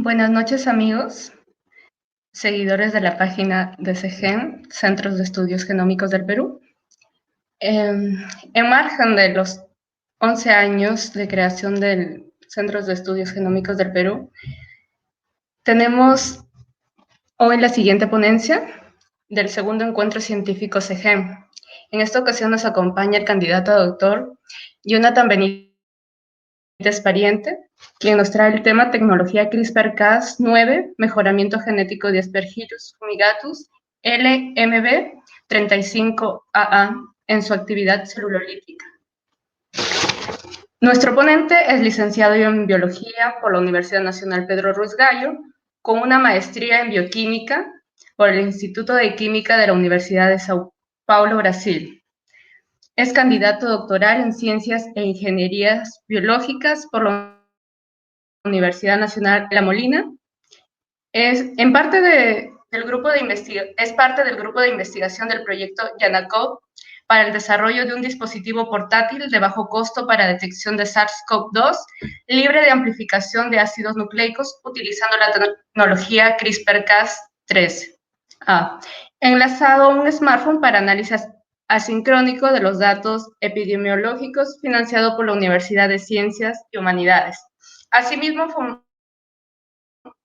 Buenas noches, amigos, seguidores de la página de CEGEN, Centros de Estudios Genómicos del Perú. En margen de los 11 años de creación del Centros de Estudios Genómicos del Perú, tenemos hoy la siguiente ponencia del segundo encuentro científico CEGEN. En esta ocasión nos acompaña el candidato a doctor Jonathan Benítez Pariente, quien nos trae el tema tecnología CRISPR-Cas9, mejoramiento genético de Aspergillus fumigatus, LMB35AA, en su actividad celulolítica. Nuestro ponente es licenciado en Biología por la Universidad Nacional Pedro Ruiz Gallo, con una maestría en Bioquímica por el Instituto de Química de la Universidad de São Paulo, Brasil. Es candidato doctoral en Ciencias e Ingenierías Biológicas por la Universidad Nacional La Molina. Es parte del grupo de investigación del proyecto Yanacov para el desarrollo de un dispositivo portátil de bajo costo para detección de SARS-CoV-2, libre de amplificación de ácidos nucleicos, utilizando la tecnología CRISPR-Cas3. Enlazado a un smartphone para análisis asincrónico de los datos epidemiológicos, financiado por la Universidad de Ciencias y Humanidades. Asimismo,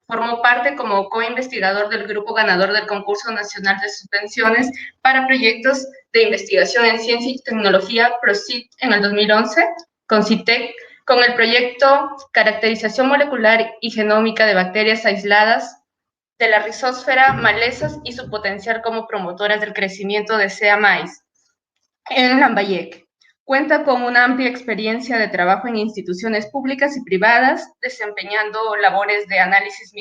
formó parte como co-investigador del grupo ganador del Concurso Nacional de Subvenciones para Proyectos de Investigación en Ciencia y Tecnología, PROCIT, en el 2011, con CITEC, con el proyecto Caracterización Molecular y Genómica de Bacterias Aisladas de la Rizósfera, malezas y su potencial como promotoras del crecimiento de sea maíz, en Lambayeque. Cuenta con una amplia experiencia de trabajo en instituciones públicas y privadas, desempeñando labores de análisis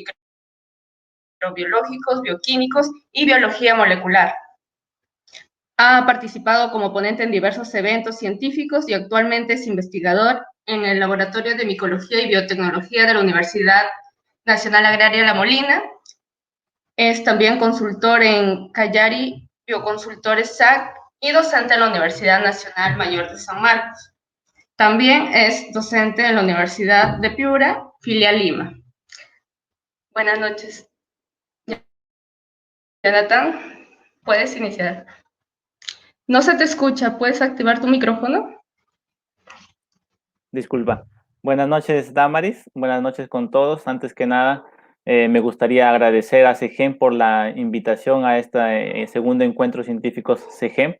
microbiológicos, bioquímicos y biología molecular. Ha participado como ponente en diversos eventos científicos y actualmente es investigador en el Laboratorio de Micología y Biotecnología de la Universidad Nacional Agraria La Molina. Es también consultor en Callari Bioconsultores SAC y docente en la Universidad Nacional Mayor de San Marcos. También es docente en la Universidad de Piura, filial Lima. Buenas noches. Jonathan, puedes iniciar. No se te escucha, ¿puedes activar tu micrófono? Disculpa. Buenas noches, Damaris. Buenas noches con todos. Antes que nada, me gustaría agradecer a CEGEN por la invitación a este segundo encuentro científico CEGEN,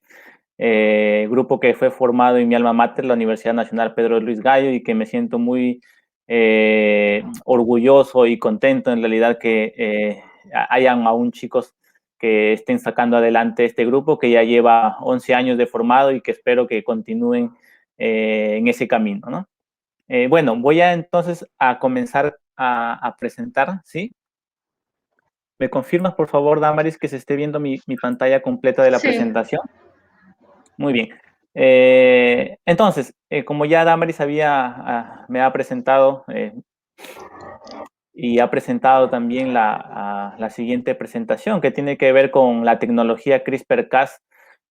grupo que fue formado en mi alma mater, la Universidad Nacional Pedro Luis Gallo, y que me siento muy orgulloso y contento en realidad que hayan aún chicos que estén sacando adelante este grupo que ya lleva 11 años de formado y que espero que continúen en ese camino, ¿no? Bueno, voy entonces a comenzar a presentar, ¿sí? ¿Me confirmas, por favor, Damaris, que se esté viendo mi pantalla completa de la presentación? Muy bien. Entonces, como ya Damaris me ha presentado y ha presentado también la siguiente presentación, que tiene que ver con la tecnología CRISPR-Cas,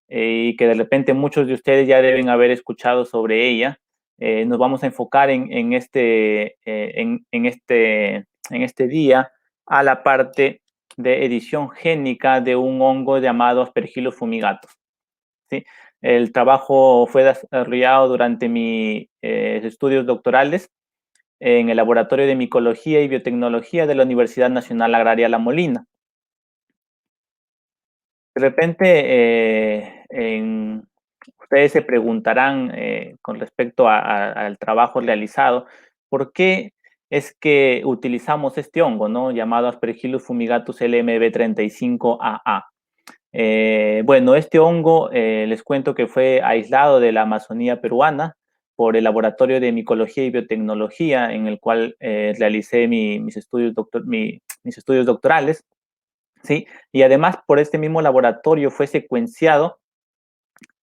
y que de repente muchos de ustedes ya deben haber escuchado sobre ella. Nos vamos a enfocar en este día a la parte de edición génica de un hongo llamado Aspergillus fumigatus, ¿sí? El trabajo fue desarrollado durante mis estudios doctorales en el Laboratorio de Micología y Biotecnología de la Universidad Nacional Agraria La Molina. De repente, ustedes se preguntarán con respecto al trabajo realizado, ¿por qué es que utilizamos este hongo, ¿no? Llamado Aspergillus fumigatus LMB35AA? Bueno, este hongo les cuento que fue aislado de la Amazonía peruana por el Laboratorio de Micología y Biotecnología, en el cual realicé mis estudios doctorales, ¿sí? Y además por este mismo laboratorio fue secuenciado,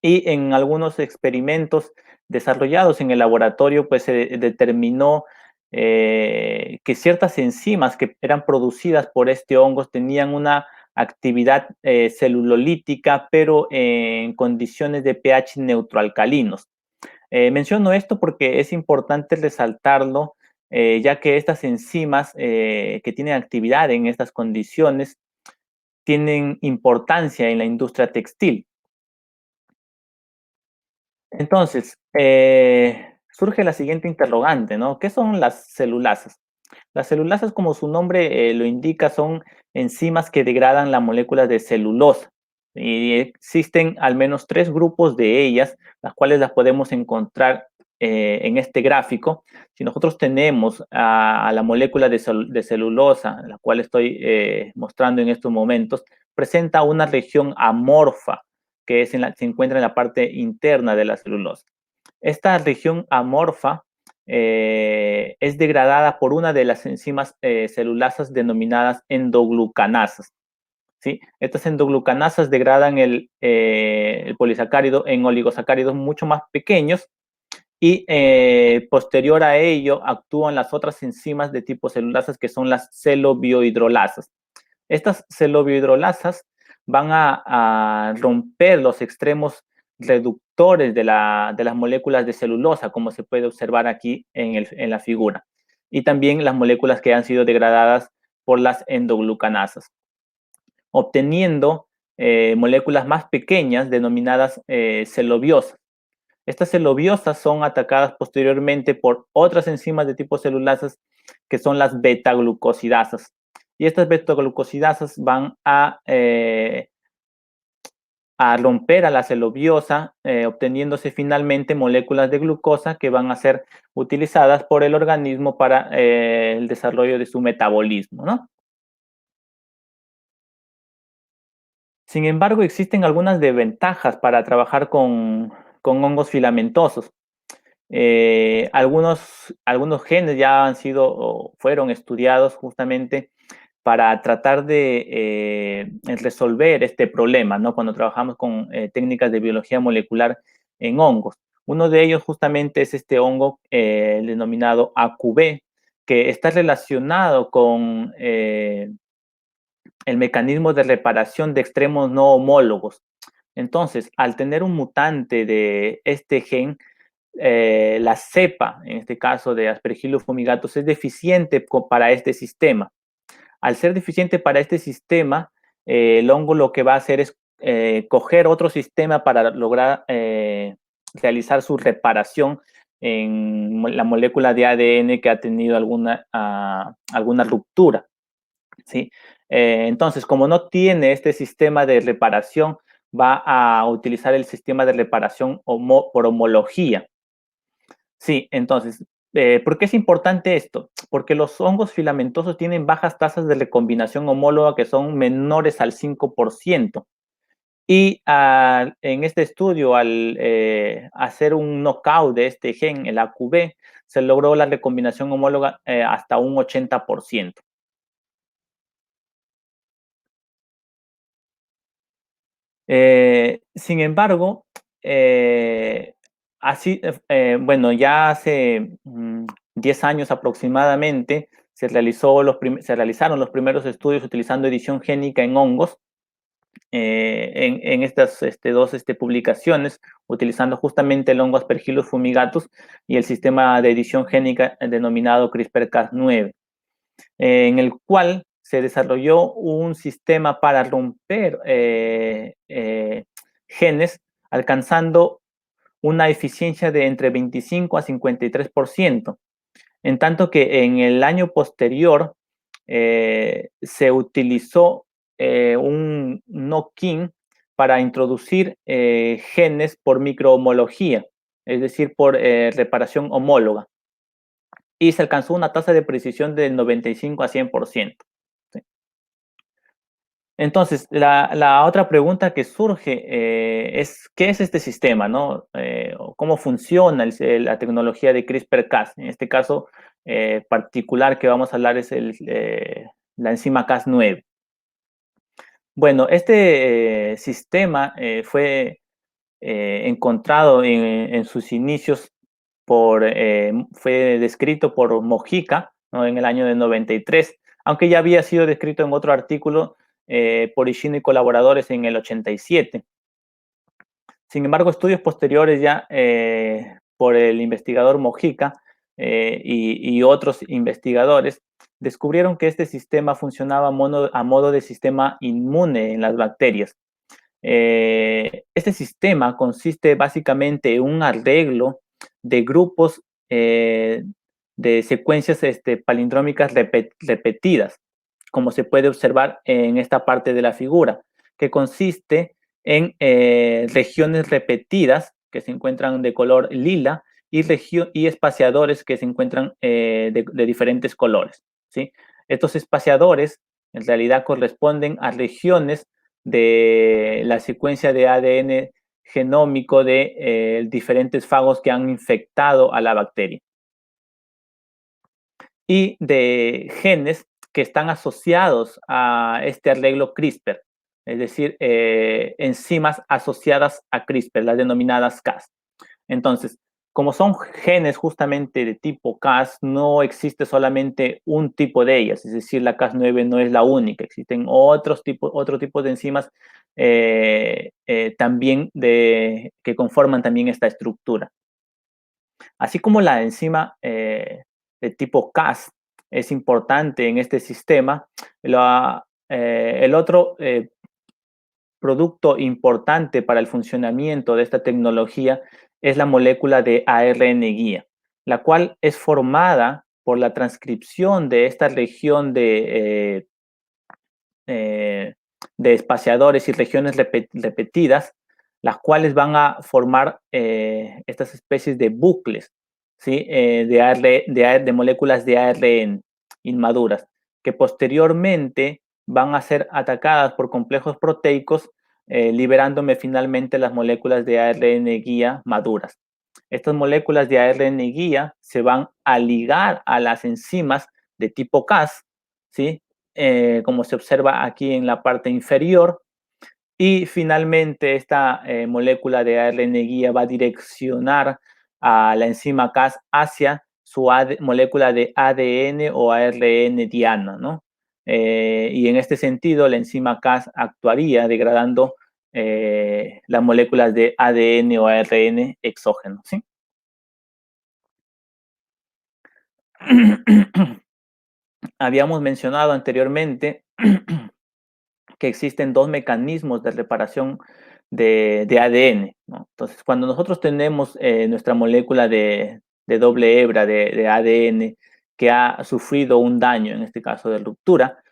y en algunos experimentos desarrollados en el laboratorio pues se determinó que ciertas enzimas que eran producidas por este hongo tenían una actividad celulolítica, pero en condiciones de pH neutroalcalinos. Menciono esto porque es importante resaltarlo, ya que estas enzimas que tienen actividad en estas condiciones tienen importancia en la industria textil. Entonces, surge la siguiente interrogante, ¿no? ¿Qué son las celulasas? Las celulasas, como su nombre lo indica, son enzimas que degradan la molécula de celulosa. Y existen al menos 3 grupos de ellas, las cuales las podemos encontrar en este gráfico. Si nosotros tenemos a la molécula de celulosa, la cual estoy mostrando en estos momentos, presenta una región amorfa, que se encuentra en la parte interna de la celulosa. Esta región amorfa es degradada por una de las enzimas celulasas denominadas endoglucanasas. ¿Sí? Estas endoglucanasas degradan el polisacárido en oligosacáridos mucho más pequeños y posterior a ello actúan las otras enzimas de tipo celulasas que son las celobiohidrolasas. Estas celobiohidrolasas van a romper los extremos reductores de las moléculas de celulosa, como se puede observar aquí en la figura, y también las moléculas que han sido degradadas por las endoglucanasas, obteniendo moléculas más pequeñas denominadas celobiosas. Estas celobiosas son atacadas posteriormente por otras enzimas de tipo celulasas que son las beta-glucosidasas. Y estas beta-glucosidasas van a romper a la celobiosa, obteniéndose finalmente moléculas de glucosa que van a ser utilizadas por el organismo para el desarrollo de su metabolismo, ¿no? Sin embargo, existen algunas desventajas para trabajar con hongos filamentosos. Algunos genes ya han sido o fueron estudiados justamente para tratar de resolver este problema, ¿no? Cuando trabajamos con técnicas de biología molecular en hongos. Uno de ellos justamente es este hongo denominado AQB, que está relacionado con el mecanismo de reparación de extremos no homólogos. Entonces, al tener un mutante de este gen, la cepa, en este caso de Aspergillus fumigatus, es deficiente para este sistema. Al ser deficiente para este sistema, el hongo lo que va a hacer es coger otro sistema para lograr realizar su reparación en la molécula de ADN que ha tenido alguna ruptura, ¿sí? Entonces, como no tiene este sistema de reparación, va a utilizar el sistema de reparación por homología. Sí, entonces, ¿por qué es importante esto? Porque los hongos filamentosos tienen bajas tasas de recombinación homóloga que son menores al 5%. Y en este estudio, al hacer un knockout de este gen, el AQB, se logró la recombinación homóloga hasta un 80%. Sin embargo, bueno, ya hace 10 años aproximadamente se realizaron los primeros estudios utilizando edición génica en hongos, en estas dos publicaciones, utilizando justamente el hongo Aspergillus fumigatus y el sistema de edición génica denominado CRISPR-Cas9, en el cual se desarrolló un sistema para romper genes, alcanzando una eficiencia de entre 25 a 53%, en tanto que en el año posterior se utilizó un knock-in para introducir genes por microhomología, es decir, por reparación homóloga, y se alcanzó una tasa de precisión del 95 a 100%. ¿Sí? Entonces, la otra pregunta que surge es, ¿qué es este sistema, no? ¿Cómo funciona la tecnología de CRISPR-Cas? En este caso particular que vamos a hablar es la enzima Cas9. Bueno, este sistema fue encontrado en sus inicios fue descrito por Mojica, ¿no? En el año de 93, aunque ya había sido descrito en otro artículo por Ishino y colaboradores en el 87. Sin embargo, estudios posteriores ya por el investigador Mojica y otros investigadores descubrieron que este sistema funcionaba a modo de sistema inmune en las bacterias. Este sistema consiste básicamente en un arreglo de grupos de secuencias palindrómicas repetidas, como se puede observar en esta parte de la figura, que consiste en regiones repetidas que se encuentran de color lila y espaciadores que se encuentran de diferentes colores, ¿sí? Estos espaciadores en realidad corresponden a regiones de la secuencia de ADN genómico de diferentes fagos que han infectado a la bacteria y de genes que están asociados a este arreglo CRISPR, es decir, enzimas asociadas a CRISPR, las denominadas Cas. Entonces, como son genes justamente de tipo Cas, no existe solamente un tipo de ellas, es decir, la Cas9 no es la única, existen otro tipo de enzimas también que conforman también esta estructura. Así como la enzima de tipo Cas es importante en este sistema, el otro producto importante para el funcionamiento de esta tecnología es la molécula de ARN guía, la cual es formada por la transcripción de esta región de espaciadores y regiones repetidas, las cuales van a formar estas especies de bucles, ¿sí? De moléculas de ARN inmaduras, que posteriormente van a ser atacadas por complejos proteicos, liberándome finalmente las moléculas de ARN guía maduras. Estas moléculas de ARN guía se van a ligar a las enzimas de tipo Cas, ¿sí? Como se observa aquí en la parte inferior, y finalmente esta molécula de ARN guía va a direccionar a la enzima Cas hacia su molécula de ADN o ARN diana, ¿no? Y en este sentido, la enzima Cas actuaría degradando las moléculas de ADN o ARN exógeno, ¿sí? Habíamos mencionado anteriormente que existen dos mecanismos de reparación de ADN, ¿no? Entonces, cuando nosotros tenemos nuestra molécula de doble hebra de ADN que ha sufrido un daño, en este caso de ruptura,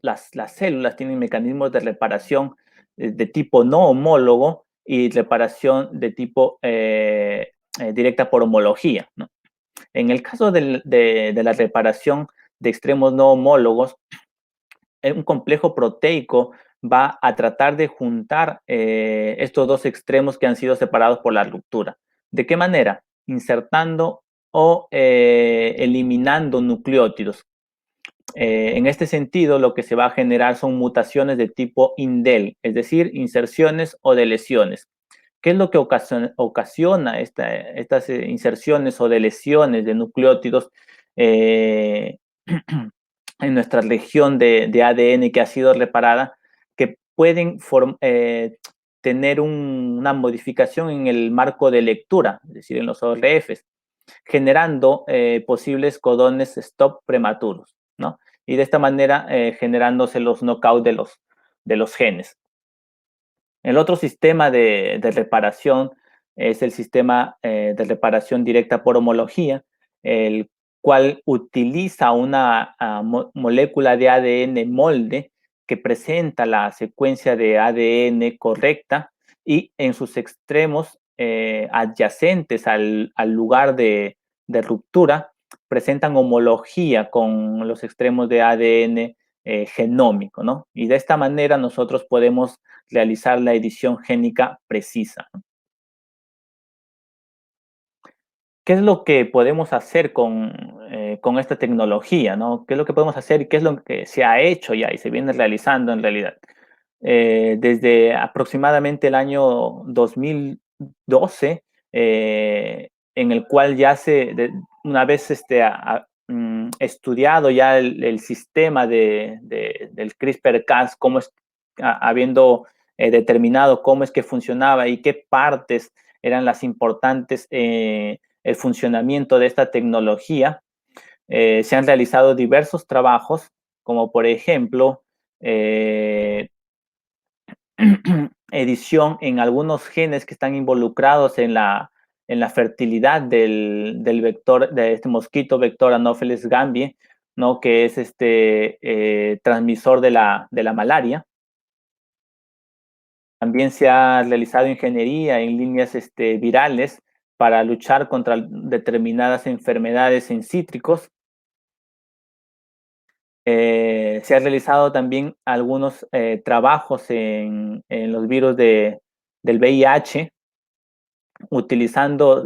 las células tienen mecanismos de reparación de tipo no homólogo y reparación de tipo directa por homología, ¿no? En el caso de la reparación de extremos no homólogos, un complejo proteico va a tratar de juntar estos dos extremos que han sido separados por la ruptura. ¿De qué manera? Insertando o eliminando nucleótidos. En este sentido, lo que se va a generar son mutaciones de tipo indel, es decir, inserciones o deleciones. ¿Qué es lo que ocasiona estas inserciones o deleciones de nucleótidos en nuestra región de ADN que ha sido reparada, que pueden tener una modificación en el marco de lectura, es decir, en los ORFs, generando posibles codones stop prematuros, ¿no? Y de esta manera generándose los knockout de los genes. El otro sistema de reparación es el sistema de reparación directa por homología, el cual utiliza una molécula de ADN molde que presenta la secuencia de ADN correcta y en sus extremos adyacentes al lugar de ruptura presentan homología con los extremos de ADN genómico, ¿no? Y de esta manera nosotros podemos realizar la edición génica precisa. ¿Qué es lo que podemos hacer con esta tecnología, ¿no? ¿Qué es lo que podemos hacer y qué es lo que se ha hecho ya y se viene realizando en realidad? Desde aproximadamente el año 2012, en el cual ya una vez estudiado ya el sistema del CRISPR-Cas, cómo es, habiendo determinado cómo es que funcionaba y qué partes eran las importantes el funcionamiento de esta tecnología, se han realizado diversos trabajos, como por ejemplo, edición en algunos genes que están involucrados en la fertilidad del vector, de este mosquito vector Anopheles gambiae, ¿no? Que es transmisor de la malaria. También se ha realizado ingeniería en líneas virales para luchar contra determinadas enfermedades en cítricos. Se han realizado también algunos trabajos en los virus del VIH, utilizando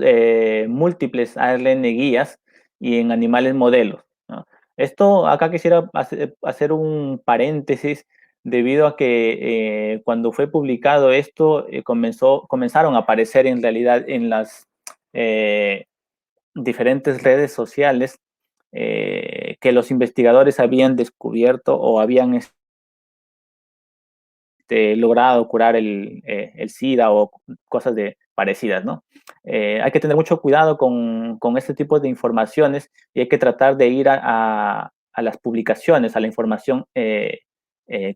múltiples ARN guías y en animales modelos, ¿no? Esto, acá quisiera hacer un paréntesis, debido a que cuando fue publicado esto, comenzaron a aparecer en realidad en las eh, diferentes redes sociales, que los investigadores habían descubierto o habían logrado curar el SIDA o cosas parecidas, ¿no? Hay que tener mucho cuidado con este tipo de informaciones, y hay que tratar de ir a las publicaciones, a la información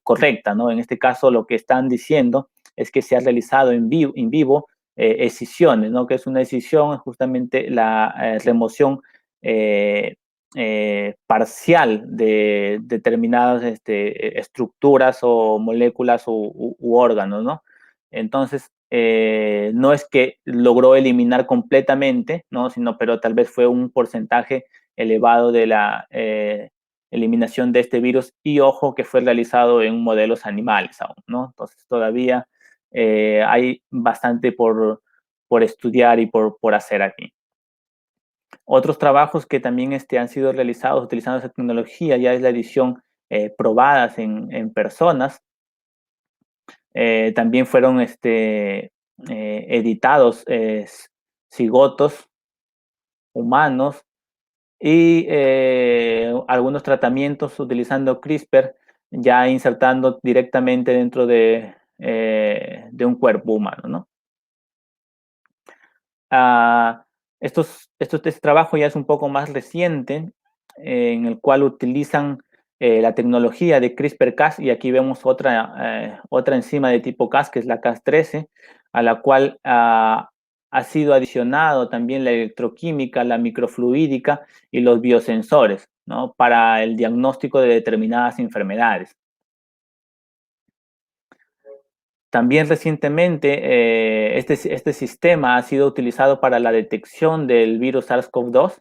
correcta, ¿no? En este caso, lo que están diciendo es que se ha realizado en vivo escisiones, ¿no? Que es una escisión, justamente la remoción parcial de determinadas estructuras o moléculas u órganos, ¿no? Entonces, no es que logró eliminar completamente, ¿no? Pero tal vez fue un porcentaje elevado de la eliminación de este virus, y ojo que fue realizado en modelos animales aún, ¿no? Entonces, todavía hay bastante por estudiar y por hacer aquí. Otros trabajos que también han sido realizados utilizando esa tecnología ya es la edición probadas en personas. También fueron editados cigotos humanos, y algunos tratamientos utilizando CRISPR, ya insertando directamente dentro de un cuerpo humano, ¿no? Este trabajo ya es un poco más reciente, en el cual utilizan la tecnología de CRISPR-Cas, y aquí vemos otra enzima de tipo Cas, que es la Cas13, a la cual ha sido adicionado también la electroquímica, la microfluídica y los biosensores, ¿no? Para el diagnóstico de determinadas enfermedades. También recientemente este sistema ha sido utilizado para la detección del virus SARS-CoV-2,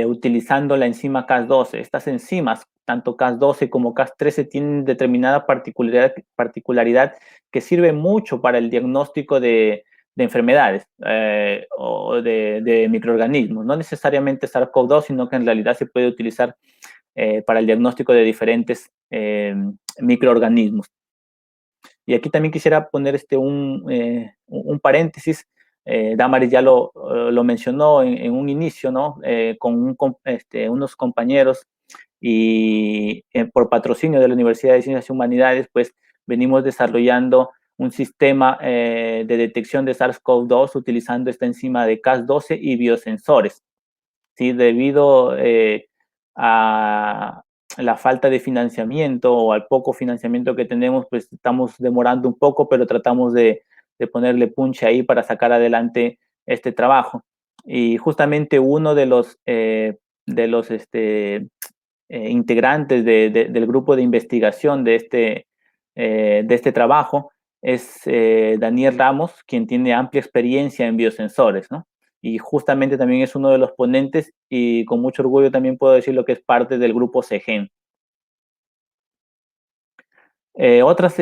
utilizando la enzima Cas12. Estas enzimas, tanto Cas12 como Cas13, tienen determinada particularidad que sirve mucho para el diagnóstico de enfermedades o de microorganismos. No necesariamente SARS-CoV-2, sino que en realidad se puede utilizar para el diagnóstico de diferentes microorganismos. Y aquí también quisiera poner un paréntesis. Damaris ya lo mencionó en un inicio, ¿no? Con unos compañeros, y por patrocinio de la Universidad de Ciencias y Humanidades, pues venimos desarrollando un sistema de detección de SARS-CoV-2 utilizando esta enzima de Cas12 y biosensores, ¿sí? Debido a la falta de financiamiento o al poco financiamiento que tenemos, pues estamos demorando un poco, pero tratamos de ponerle punch ahí para sacar adelante este trabajo. Y justamente uno de los integrantes del grupo de investigación de este trabajo es Daniel Ramos, quien tiene amplia experiencia en biosensores, ¿no? Y justamente también es uno de los ponentes, y con mucho orgullo también puedo decir lo que es parte del grupo CEGEN. Otros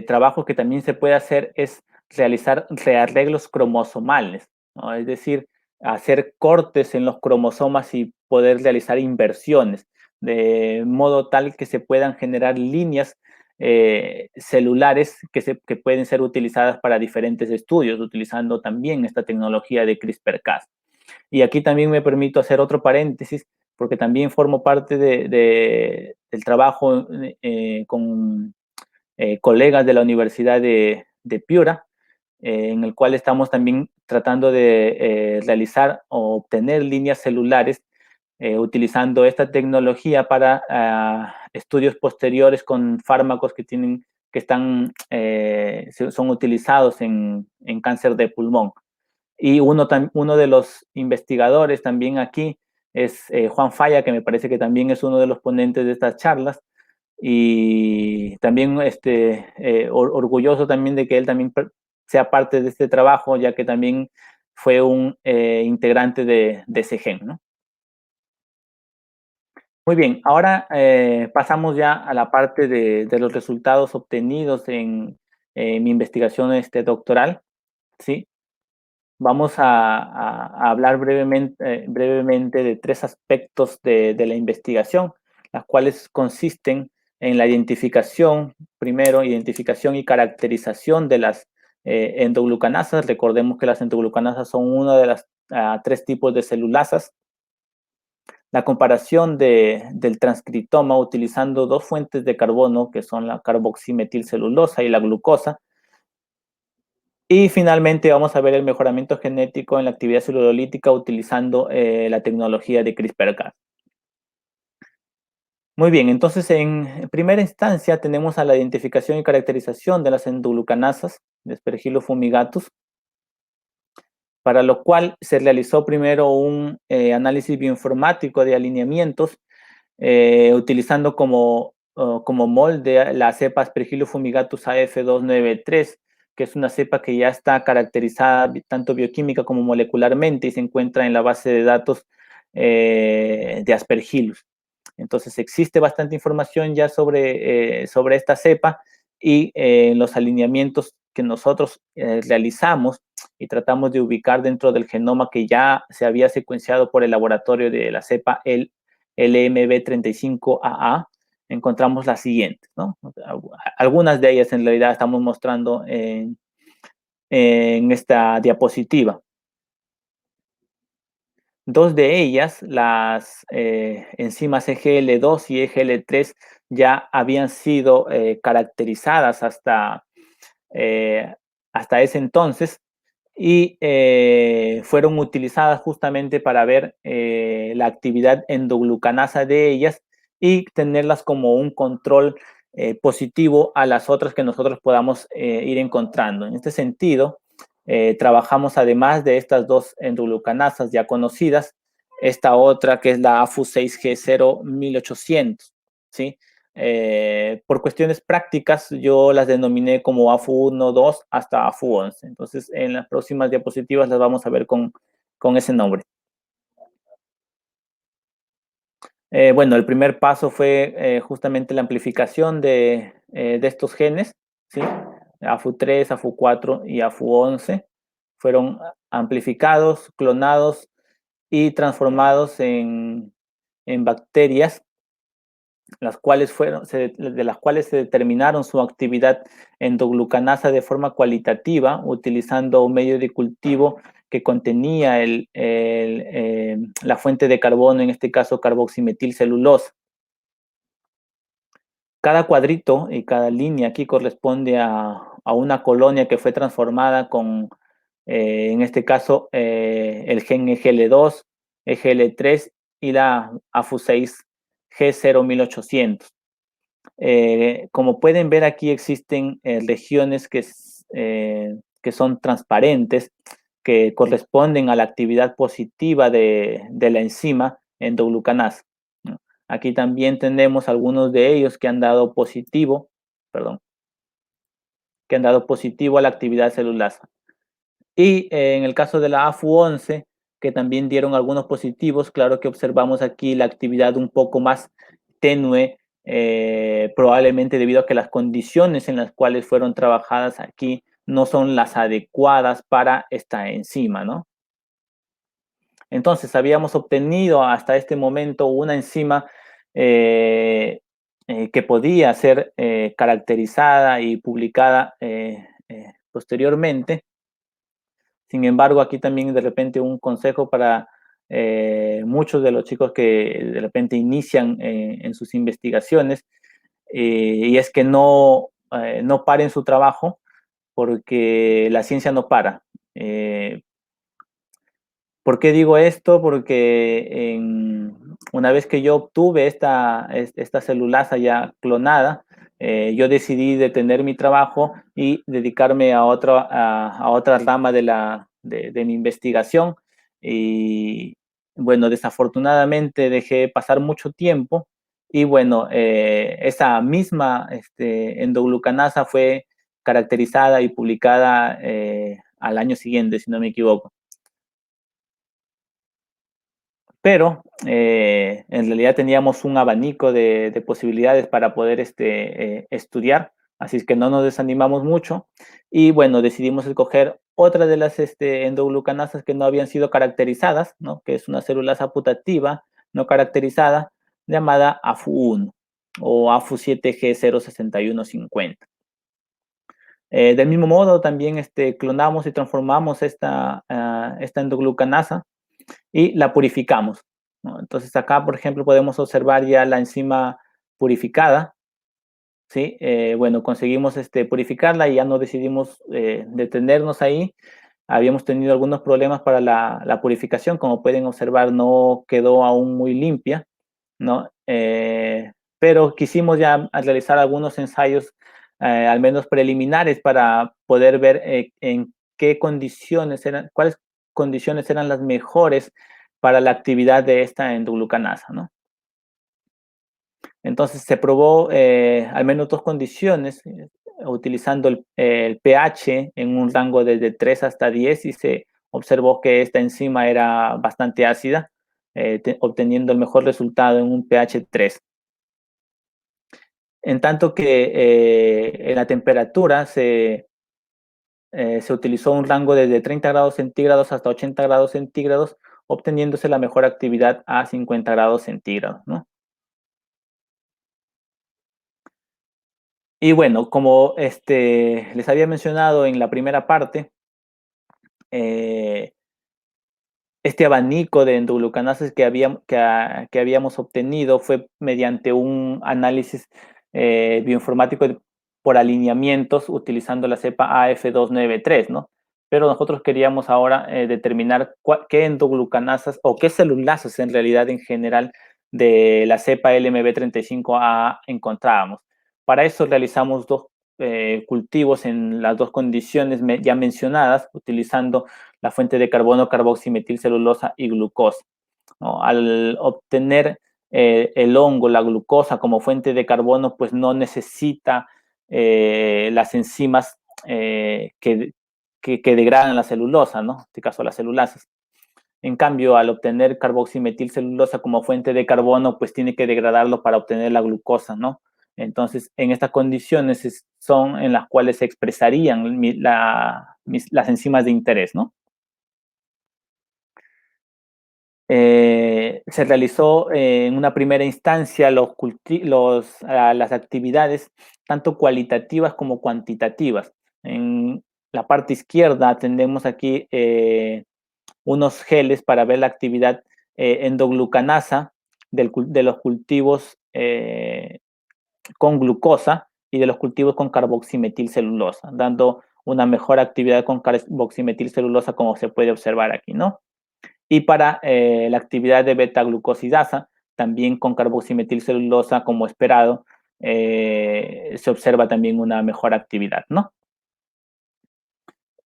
trabajos que también se puede hacer es realizar rearreglos cromosomales, ¿no? Es decir, hacer cortes en los cromosomas y poder realizar inversiones, de modo tal que se puedan generar líneas celulares que pueden ser utilizadas para diferentes estudios, utilizando también esta tecnología de CRISPR-Cas. Y aquí también me permito hacer otro paréntesis, porque también formo parte del trabajo con colegas de la Universidad de Piura, en el cual estamos también tratando de realizar o obtener líneas celulares utilizando esta tecnología para estudios posteriores con fármacos son utilizados en cáncer de pulmón. Y uno de los investigadores también aquí es Juan Falla, que me parece que también es uno de los ponentes de estas charlas, y también orgulloso también de que él también sea parte de este trabajo, ya que también fue un integrante de SEGEN, ¿no? Muy bien, ahora pasamos ya a la parte de los resultados obtenidos en mi investigación doctoral, ¿sí? Vamos a hablar brevemente de tres aspectos de la investigación, las cuales consisten en la identificación, primero, identificación y caracterización de las endoglucanasas. Recordemos que las endoglucanasas son uno de las tres tipos de celulasas. La comparación del transcriptoma utilizando dos fuentes de carbono, que son la carboximetilcelulosa y la glucosa. Y finalmente vamos a ver el mejoramiento genético en la actividad celulolítica utilizando la tecnología de CRISPR-Cas. Muy bien, entonces en primera instancia tenemos a la identificación y caracterización de las endoglucanasas de Aspergillus fumigatus, para lo cual se realizó primero un análisis bioinformático de alineamientos utilizando como molde la cepa Aspergillus fumigatus AF293, que es una cepa que ya está caracterizada tanto bioquímica como molecularmente y se encuentra en la base de datos de Aspergillus. Entonces existe bastante información ya sobre esta cepa y los alineamientos que nosotros realizamos y tratamos de ubicar dentro del genoma que ya se había secuenciado por el laboratorio de la cepa LMB35AA, encontramos las siguientes, ¿no? Algunas de ellas en realidad estamos mostrando en esta diapositiva. Dos de ellas, las enzimas EGL2 y EGL3, ya habían sido caracterizadas hasta ese entonces y fueron utilizadas justamente para ver la actividad endoglucanasa de ellas y tenerlas como un control positivo a las otras que nosotros podamos ir encontrando. En este sentido, trabajamos además de estas dos endoglucanasas ya conocidas, esta otra que es la AFU6G01800, ¿sí? Por cuestiones prácticas, yo las denominé como AFU1, 2 hasta AFU11. Entonces, en las próximas diapositivas las vamos a ver con ese nombre. Bueno, el primer paso fue justamente la amplificación de estos genes, ¿sí? AFU3, AFU4 y AFU11 fueron amplificados, clonados y transformados en bacterias las cuales de las cuales se determinaron su actividad endoglucanasa de forma cualitativa, utilizando un medio de cultivo que contenía la fuente de carbono, en este caso carboximetilcelulosa. Cada cuadrito y cada línea aquí corresponde a una colonia que fue transformada con, en este caso, el gen EGL2, EGL3 y la AFU6 G01800. Como pueden ver aquí existen regiones que son transparentes, que corresponden a la actividad positiva de la enzima endoglucanasa, ¿no? Aquí también tenemos algunos de ellos que han dado positivo, a la actividad celulasa. Y en el caso de la AFU11, que también dieron algunos positivos, claro que observamos aquí la actividad un poco más tenue, probablemente debido a que las condiciones en las cuales fueron trabajadas aquí no son las adecuadas para esta enzima, ¿no? Entonces, habíamos obtenido hasta este momento una enzima que podía ser caracterizada y publicada posteriormente. Sin embargo, aquí también de repente un consejo para muchos de los chicos que de repente inician en sus investigaciones, y es que no paren su trabajo porque la ciencia no para. ¿Por qué digo esto? Porque una vez que yo obtuve esta celulasa ya clonada, yo decidí detener mi trabajo y dedicarme a otra rama de mi investigación. Y bueno, desafortunadamente dejé pasar mucho tiempo y bueno, esa misma endoglucanasa fue caracterizada y publicada al año siguiente, si no me equivoco. Pero en realidad teníamos un abanico de posibilidades para poder estudiar, así es que no nos desanimamos mucho y bueno, decidimos escoger otra de las endoglucanasas que no habían sido caracterizadas, ¿no? Que es una célulasa putativa no caracterizada llamada AFU1 o AFU7G06150. Del mismo modo, también clonamos y transformamos esta endoglucanasa y la purificamos, ¿no? Entonces acá, por ejemplo, podemos observar ya la enzima purificada, ¿sí? Bueno, conseguimos purificarla y ya no decidimos detenernos ahí. Habíamos tenido algunos problemas para la purificación, como pueden observar, no quedó aún muy limpia, ¿no? Pero quisimos ya realizar algunos ensayos, al menos preliminares, para poder ver en qué condiciones eran, cuáles condiciones eran las mejores para la actividad de esta endoglucanasa, ¿no? Entonces se probó al menos dos condiciones, utilizando el pH en un rango desde 3 hasta 10 y se observó que esta enzima era bastante ácida, obteniendo el mejor resultado en un pH 3. En tanto que en la temperatura se utilizó un rango desde 30 grados centígrados hasta 80 grados centígrados, obteniéndose la mejor actividad a 50 grados centígrados, ¿no? Y bueno, como les había mencionado en la primera parte, eh, este abanico de endoglucanases que habíamos obtenido fue mediante un análisis bioinformático por alineamientos utilizando la cepa AF293, ¿no? Pero nosotros queríamos ahora determinar qué endoglucanasas o qué celulasas en realidad en general de la cepa LMB35A encontrábamos. Para eso realizamos dos cultivos en las dos condiciones ya mencionadas, utilizando la fuente de carbono, carboximetilcelulosa y glucosa, ¿no? Al obtener el hongo, la glucosa como fuente de carbono, pues no necesita las enzimas que degradan la celulosa, ¿no? En este caso las celulasas. En cambio, al obtener carboximetilcelulosa como fuente de carbono, pues tiene que degradarlo para obtener la glucosa, ¿no? Entonces, en estas condiciones son en las cuales se expresarían las enzimas de interés, ¿no? Se realizó en una primera instancia las actividades tanto cualitativas como cuantitativas. En la parte izquierda tenemos aquí unos geles para ver la actividad endoglucanasa de los cultivos con glucosa y de los cultivos con carboximetilcelulosa, dando una mejor actividad con carboximetilcelulosa como se puede observar aquí, ¿no? Y para la actividad de beta-glucosidasa, también con carboximetilcelulosa como esperado, se observa también una mejor actividad, ¿no?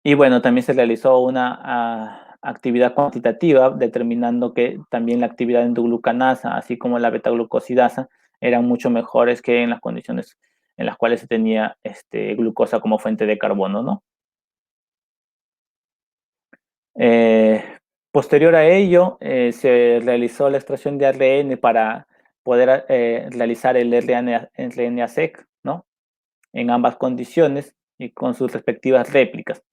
Y bueno, también se realizó una actividad cuantitativa, determinando que también la actividad endoglucanasa, así como la beta-glucosidasa, eran mucho mejores que en las condiciones en las cuales se tenía glucosa como fuente de carbono, ¿no? Eh, Posterior a ello, se realizó la extracción de ARN para poder realizar el RNA-seq, ¿no? En ambas condiciones y con sus respectivas réplicas.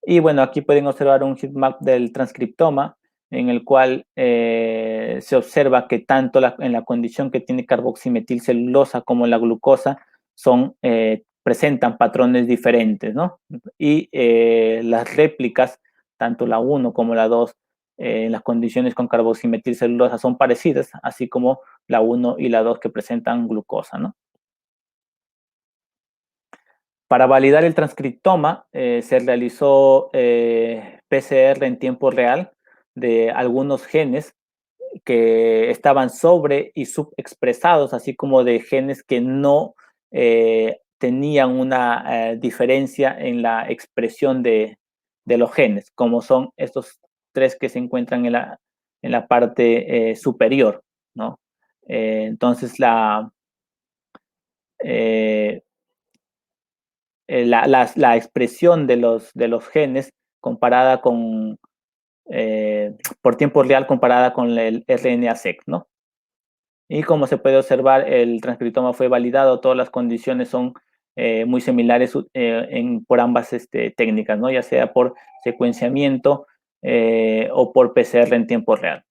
Y bueno, aquí pueden observar un heatmap del transcriptoma en el cual se observa que tanto en la condición que tiene carboximetilcelulosa como la glucosa presentan patrones diferentes, ¿no? Y las réplicas, tanto la 1 como la 2, en las condiciones con carboximetilcelulosa son parecidas, así como la 1 y la 2 que presentan glucosa, ¿no? Para validar el transcriptoma, se realizó PCR en tiempo real, de algunos genes que estaban sobre y subexpresados, así como de genes que no tenían una diferencia en la expresión de los genes, como son estos tres que se encuentran en la parte superior, ¿no? Entonces, eh, la expresión de los genes comparada con, por tiempo real comparada con el RNA-seq, ¿no? Y como se puede observar, el transcriptoma fue validado, todas las condiciones son muy similares por ambas técnicas, ¿no? Ya sea por secuenciamiento o por PCR en tiempo real.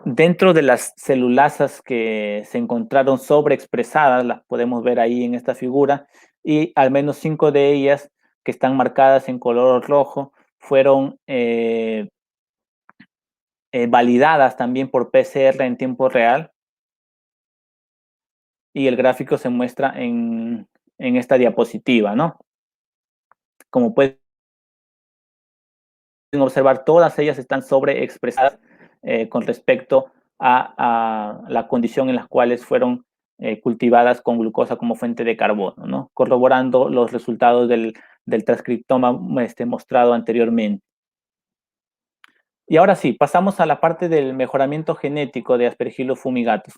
Dentro de las celulasas que se encontraron sobreexpresadas, las podemos ver ahí en esta figura, y al menos 5 de ellas que están marcadas en color rojo fueron validadas también por PCR en tiempo real, y el gráfico se muestra en esta diapositiva, ¿no? Como pueden observar, todas ellas están sobreexpresadas con respecto a la condición en las cuales fueron cultivadas con glucosa como fuente de carbono, ¿no? Corroborando los resultados del transcriptoma mostrado anteriormente. Y ahora sí, pasamos a la parte del mejoramiento genético de Aspergillus fumigatus.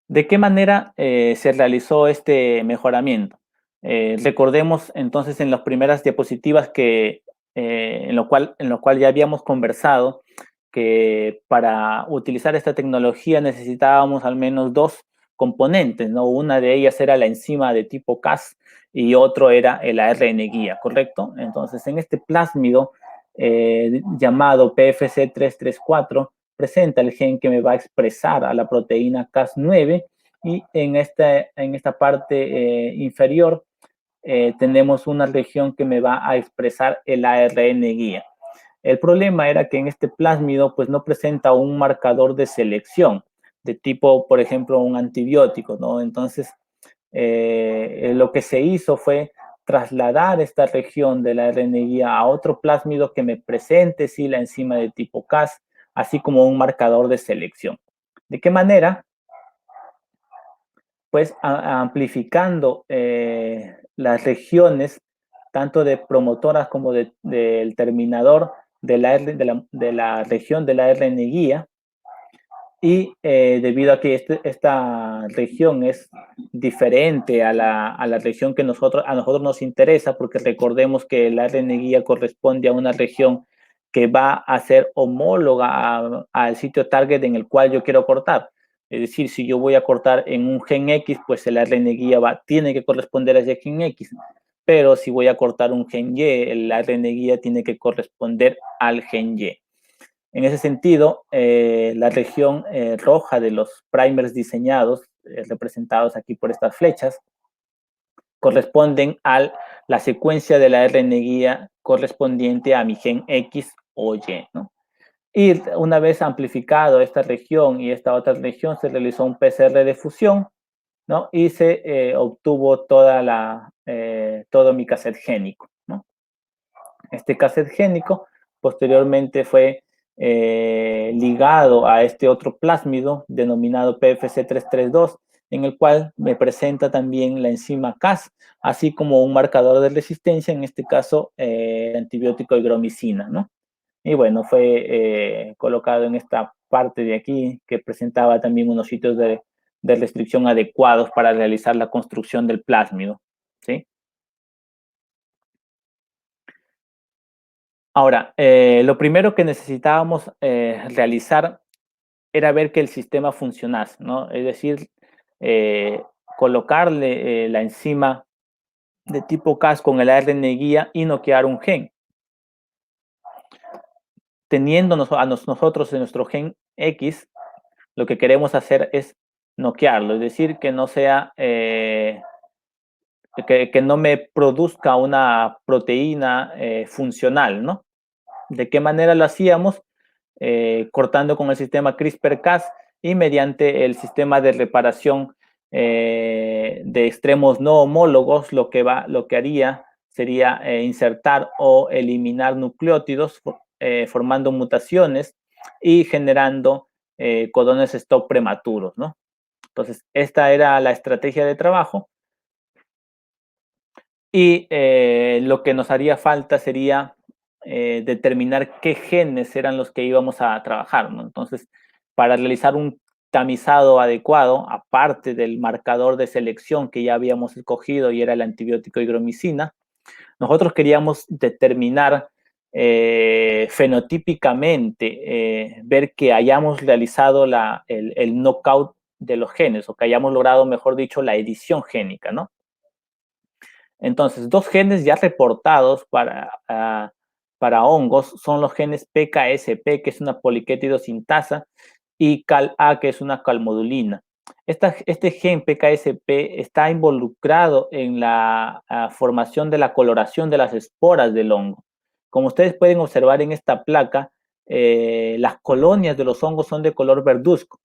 ¿De qué manera se realizó este mejoramiento? Recordemos entonces en las primeras diapositivas que en lo cual ya habíamos conversado que para utilizar esta tecnología necesitábamos al menos dos componentes, ¿no? Una de ellas era la enzima de tipo Cas y otro era el ARN guía, ¿correcto? Entonces en este plásmido llamado PFC334 presenta el gen que me va a expresar a la proteína Cas9, y en esta parte inferior tenemos una región que me va a expresar el ARN guía. El problema era que en este plásmido pues no presenta un marcador de selección de tipo, por ejemplo, un antibiótico, ¿no? Entonces, lo que se hizo fue trasladar esta región de la ARN guía a otro plásmido que me presente sí la enzima de tipo Cas, así como un marcador de selección. ¿De qué manera? Pues amplificando las regiones tanto de promotoras como del terminador de la región de la ARN guía, y debido a que esta región es diferente a la región que a nosotros nos interesa, porque recordemos que la ARN guía corresponde a una región que va a ser homóloga al sitio target en el cual yo quiero cortar. Es decir, si yo voy a cortar en un gen X, pues el ARN guía tiene que corresponder a ese gen X. Pero si voy a cortar un gen Y, el ARN guía tiene que corresponder al gen Y. En ese sentido, la región roja de los primers diseñados, representados aquí por estas flechas, corresponden a la secuencia de la RN guía correspondiente a mi gen X o Y, ¿no? Y una vez amplificado esta región y esta otra región, se realizó un PCR de fusión, ¿no? Y se obtuvo todo mi cassette génico, ¿no? Este cassette génico posteriormente fue ligado a este otro plásmido denominado PFC332, en el cual me presenta también la enzima Cas, así como un marcador de resistencia, en este caso el antibiótico higromicina, ¿no? Y bueno, fue colocado en esta parte de aquí que presentaba también unos sitios de restricción adecuados para realizar la construcción del plásmido, ¿sí? Ahora, lo primero que necesitábamos realizar era ver que el sistema funcionase, ¿no? Es decir, eh, colocarle la enzima de tipo Cas con el ARN guía y noquear un gen. Teniendo nosotros en nuestro gen X, lo que queremos hacer es noquearlo, es decir, que no sea, que no me produzca una proteína funcional, ¿no? ¿De qué manera lo hacíamos? Cortando con el sistema CRISPR-Cas y mediante el sistema de reparación de extremos no homólogos, lo que haría sería insertar o eliminar nucleótidos, formando mutaciones y generando codones stop prematuros, ¿no? Entonces, esta era la estrategia de trabajo y lo que nos haría falta sería determinar qué genes eran los que íbamos a trabajar, ¿no? Entonces, para realizar un tamizado adecuado, aparte del marcador de selección que ya habíamos escogido y era el antibiótico higromicina, nosotros queríamos determinar fenotípicamente, ver que hayamos realizado el knockout de los genes o que hayamos logrado, mejor dicho, la edición génica, ¿no? Entonces, dos genes ya reportados para hongos son los genes PKSP, que es una poliquetidosintasa, y CalA, que es una calmodulina. Este gen PKSP está involucrado en la formación de la coloración de las esporas del hongo. Como ustedes pueden observar en esta placa, las colonias de los hongos son de color verduzco.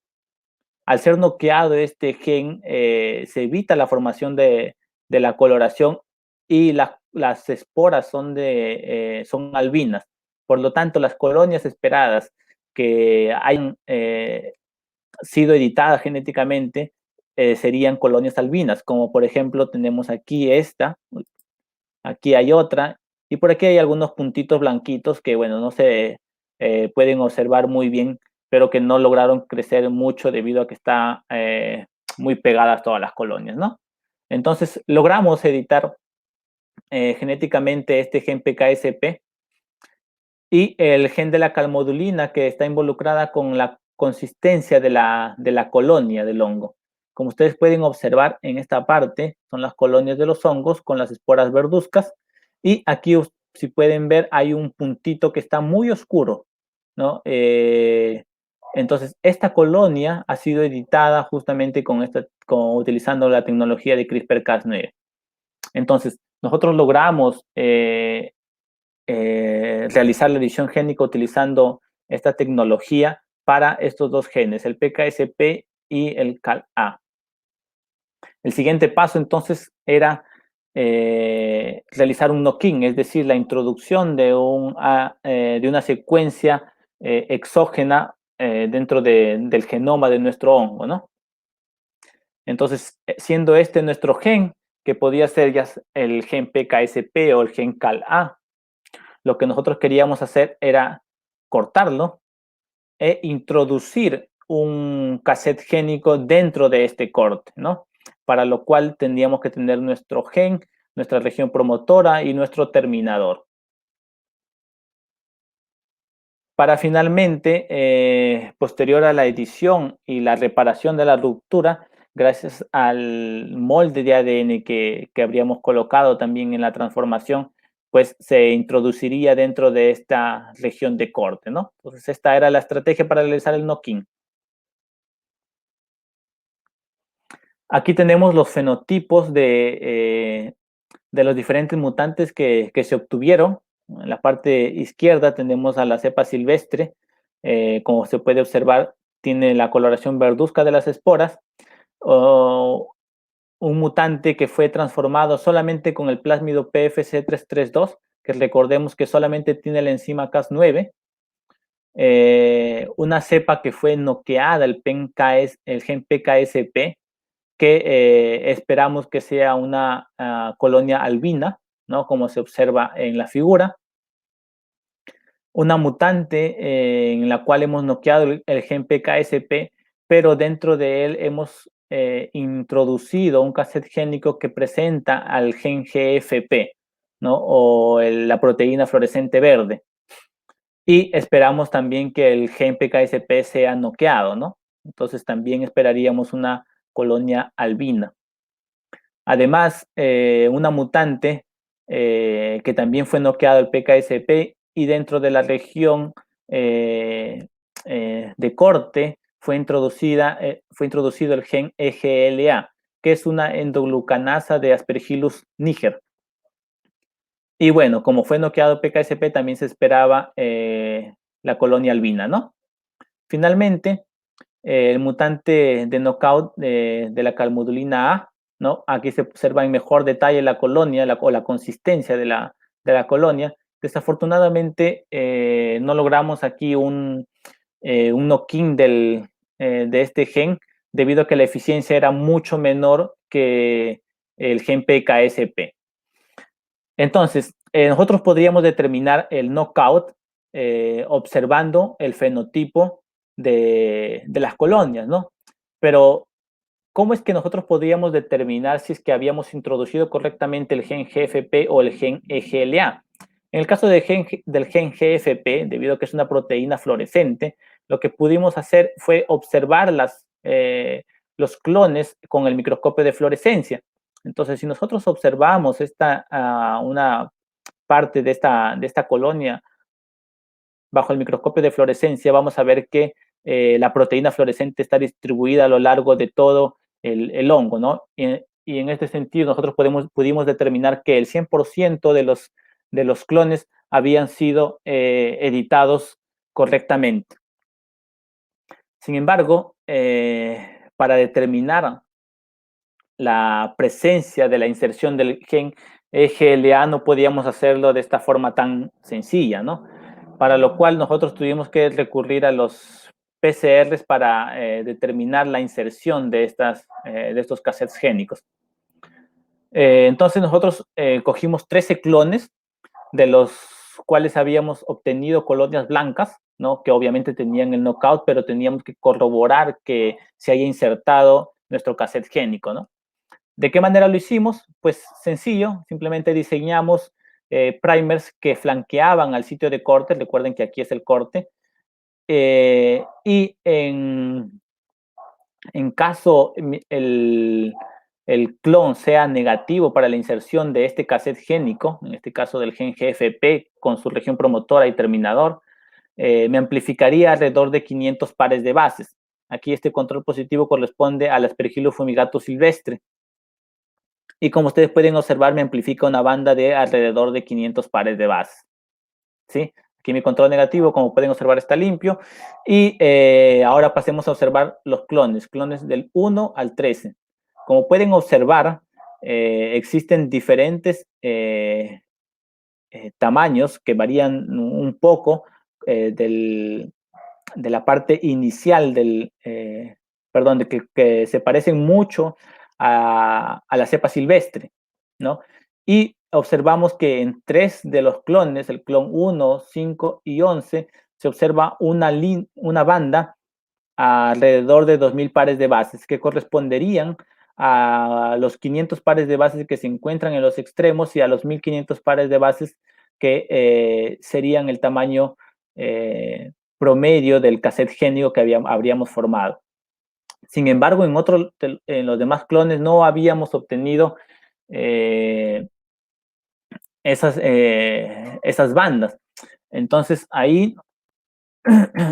Al ser noqueado este gen, se evita la formación de la coloración y las esporas son albinas. Por lo tanto, las colonias esperadas que hayan sido editadas genéticamente serían colonias albinas, como por ejemplo tenemos aquí esta, aquí hay otra, y por aquí hay algunos puntitos blanquitos que, bueno, no se pueden observar muy bien, pero que no lograron crecer mucho debido a que está muy pegadas todas las colonias, ¿no? Entonces, logramos editar genéticamente este gen PKSP y el gen de la calmodulina que está involucrada con la consistencia de la colonia del hongo. Como ustedes pueden observar en esta parte, son las colonias de los hongos con las esporas verduzcas y aquí, si pueden ver, hay un puntito que está muy oscuro, ¿no? Entonces, esta colonia ha sido editada justamente utilizando la tecnología de CRISPR-Cas9. Entonces, nosotros logramos realizar la edición génica utilizando esta tecnología para estos dos genes, el PKSP y el CalA. El siguiente paso entonces era realizar un knock-in, es decir, la introducción de una secuencia exógena dentro del genoma de nuestro hongo, ¿no? Entonces, siendo este nuestro gen, que podía ser ya el gen PKSP o el gen CalA, lo que nosotros queríamos hacer era cortarlo e introducir un cassette génico dentro de este corte, ¿no? Para lo cual tendríamos que tener nuestro gen, nuestra región promotora y nuestro terminador. Para finalmente, posterior a la edición y la reparación de la ruptura, gracias al molde de ADN que habríamos colocado también en la transformación, pues se introduciría dentro de esta región de corte, ¿no? Entonces, esta era la estrategia para realizar el knock-in. Aquí tenemos los fenotipos de los diferentes mutantes que se obtuvieron. En la parte izquierda tenemos a la cepa silvestre. Como se puede observar, tiene la coloración verduzca de las esporas. Un mutante que fue transformado solamente con el plásmido PFC332, que recordemos que solamente tiene la enzima Cas9. Una cepa que fue noqueada, el gen PKSP, que esperamos que sea una colonia albina, ¿no? Como se observa en la figura. Una mutante en la cual hemos noqueado el gen PKSP, pero dentro de él hemos introducido un cassette génico que presenta al gen GFP, ¿no? O la proteína fluorescente verde. Y esperamos también que el gen PKSP sea noqueado, ¿no? Entonces también esperaríamos una colonia albina. Además, una mutante que también fue noqueado el PKSP y dentro de la región de corte fue introducido el gen EGLA, que es una endoglucanasa de Aspergillus niger. Y bueno, como fue noqueado el PKSP, también se esperaba la colonia albina, ¿no? Finalmente, el mutante de knockout de la calmodulina A ¿no? Aquí se observa en mejor detalle la colonia o la consistencia de la colonia. Desafortunadamente, no logramos aquí un knock-in de este gen, debido a que la eficiencia era mucho menor que el gen PKSP. Entonces, nosotros podríamos determinar el knockout observando el fenotipo de las colonias, ¿no? Pero, ¿cómo es que nosotros podríamos determinar si es que habíamos introducido correctamente el gen GFP o el gen EGLA? En el caso del gen GFP, debido a que es una proteína fluorescente, lo que pudimos hacer fue observar los clones con el microscopio de fluorescencia. Entonces, si nosotros observamos una parte de esta colonia bajo el microscopio de fluorescencia, vamos a ver que la proteína fluorescente está distribuida a lo largo de todo el hongo, ¿no? Y en este sentido, nosotros pudimos determinar que el 100% de los clones habían sido editados correctamente. Sin embargo, para determinar la presencia de la inserción del gen EGLA no podíamos hacerlo de esta forma tan sencilla, ¿no? Para lo cual nosotros tuvimos que recurrir a los PCRs para determinar la inserción de estos cassettes génicos. Entonces nosotros cogimos 13 clones, de los cuales habíamos obtenido colonias blancas, ¿no? Que obviamente tenían el knockout, pero teníamos que corroborar que se haya insertado nuestro cassette génico, ¿no? ¿De qué manera lo hicimos? Pues sencillo, simplemente diseñamos primers que flanqueaban al sitio de corte, recuerden que aquí es el corte, y en caso el clon sea negativo para la inserción de este cassette génico, en este caso del gen GFP con su región promotora y terminador, me amplificaría alrededor de 500 pares de bases. Aquí este control positivo corresponde al Aspergillus fumigatus silvestre. Y como ustedes pueden observar, me amplifica una banda de alrededor de 500 pares de bases. ¿Sí? Aquí mi control negativo, como pueden observar, está limpio. Y ahora pasemos a observar los clones del 1 al 13. Como pueden observar, existen diferentes tamaños que varían un poco de la parte inicial perdón, que se parecen mucho a la cepa silvestre, ¿no? Y observamos que en 3 de los clones, el clon 1, 5 y 11, se observa una banda alrededor de 2000 pares de bases que corresponderían a los 500 pares de bases que se encuentran en los extremos y a los 1500 pares de bases que serían el tamaño promedio del cassette génico que habríamos formado. Sin embargo, en los demás clones no habíamos obtenido esas bandas. Entonces ahí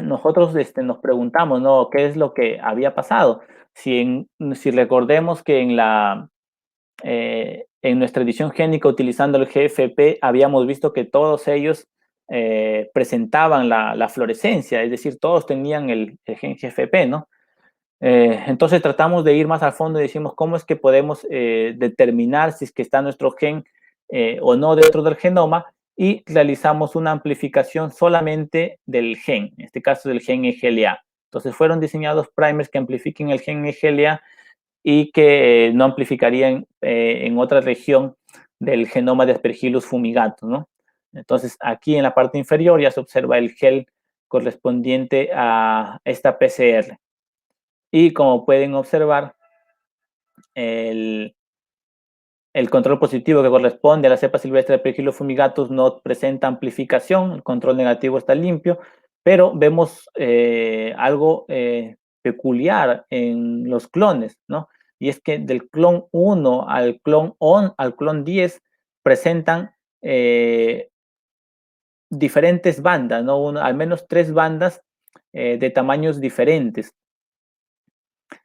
nosotros nos preguntamos, ¿no? ¿Qué es lo que había pasado? Si recordemos que en nuestra edición génica utilizando el GFP habíamos visto que todos ellos presentaban la fluorescencia, es decir, todos tenían el gen GFP, ¿no? Entonces tratamos de ir más al fondo y decimos cómo es que podemos determinar si es que está nuestro gen o no dentro del genoma, y realizamos una amplificación solamente del gen, en este caso del gen EGLA. Entonces fueron diseñados primers que amplifiquen el gen EGLA y que no amplificarían en otra región del genoma de Aspergillus fumigatus, ¿no? Entonces aquí en la parte inferior ya se observa el gel correspondiente a esta PCR. Y como pueden observar, el control positivo que corresponde a la cepa silvestre de Aspergillus fumigatus no presenta amplificación, el control negativo está limpio, pero vemos algo peculiar en los clones, ¿no? Y es que del clon 1 al clon 10 presentan diferentes bandas, ¿no? Al menos 3 bandas de tamaños diferentes.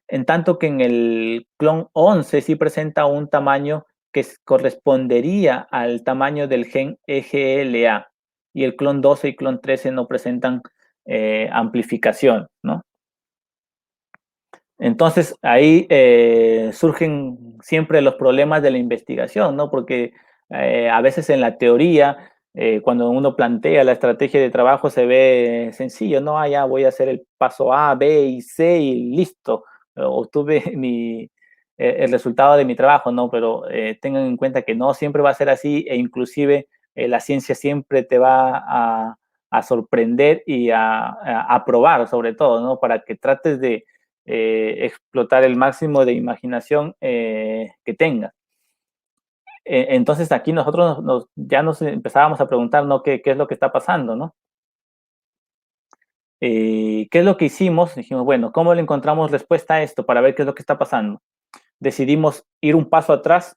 En tanto que en el clon 11 sí presenta un tamaño que correspondería al tamaño del gen EGLA, y el clon 12 y clon 13 no presentan amplificación, ¿no? Entonces, ahí surgen siempre los problemas de la investigación, ¿no? Porque a veces en la teoría, cuando uno plantea la estrategia de trabajo, se ve sencillo, ¿no? Ah, ya voy a hacer el paso A, B y C y listo. Obtuve el resultado de mi trabajo, ¿no? Pero tengan en cuenta que no siempre va a ser así e inclusive la ciencia siempre te va a sorprender y a probar, sobre todo, ¿no? Para que trates de explotar el máximo de imaginación que tenga. Entonces aquí nosotros ya nos empezábamos a preguntar, ¿no? ¿Qué es lo que está pasando, no? ¿Qué es lo que hicimos? Dijimos, bueno, ¿cómo le encontramos respuesta a esto para ver qué es lo que está pasando? Decidimos ir un paso atrás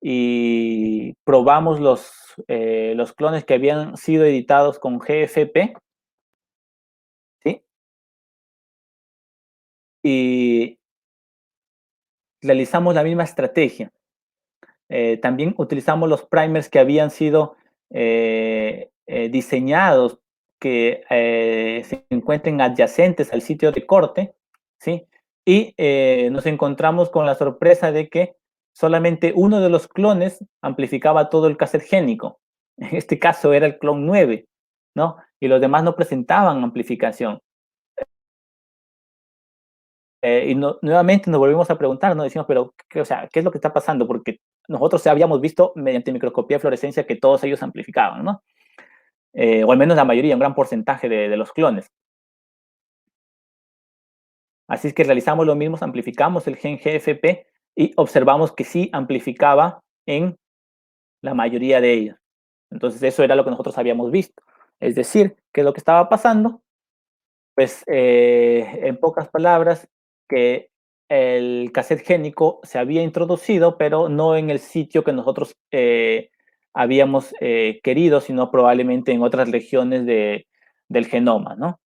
y probamos los clones que habían sido editados con GFP, ¿sí? Y realizamos la misma estrategia. También utilizamos los primers que habían sido diseñados que se encuentren adyacentes al sitio de corte, ¿sí? Y nos encontramos con la sorpresa de que solamente uno de los clones amplificaba todo el cassette génico. En este caso era el clon 9, ¿no? Y los demás no presentaban amplificación. Nuevamente nos volvimos a preguntar, ¿no? Decimos, pero, o sea, ¿qué es lo que está pasando? Porque nosotros habíamos visto mediante microscopía de fluorescencia que todos ellos amplificaban, ¿no? O al menos la mayoría, un gran porcentaje de los clones. Así es que realizamos lo mismo, amplificamos el gen GFP y observamos que sí amplificaba en la mayoría de ellos. Entonces eso era lo que nosotros habíamos visto. Es decir, ¿qué es lo que estaba pasando? Pues, en pocas palabras, que el cassette génico se había introducido, pero no en el sitio que nosotros habíamos querido, sino probablemente en otras regiones del genoma, ¿no?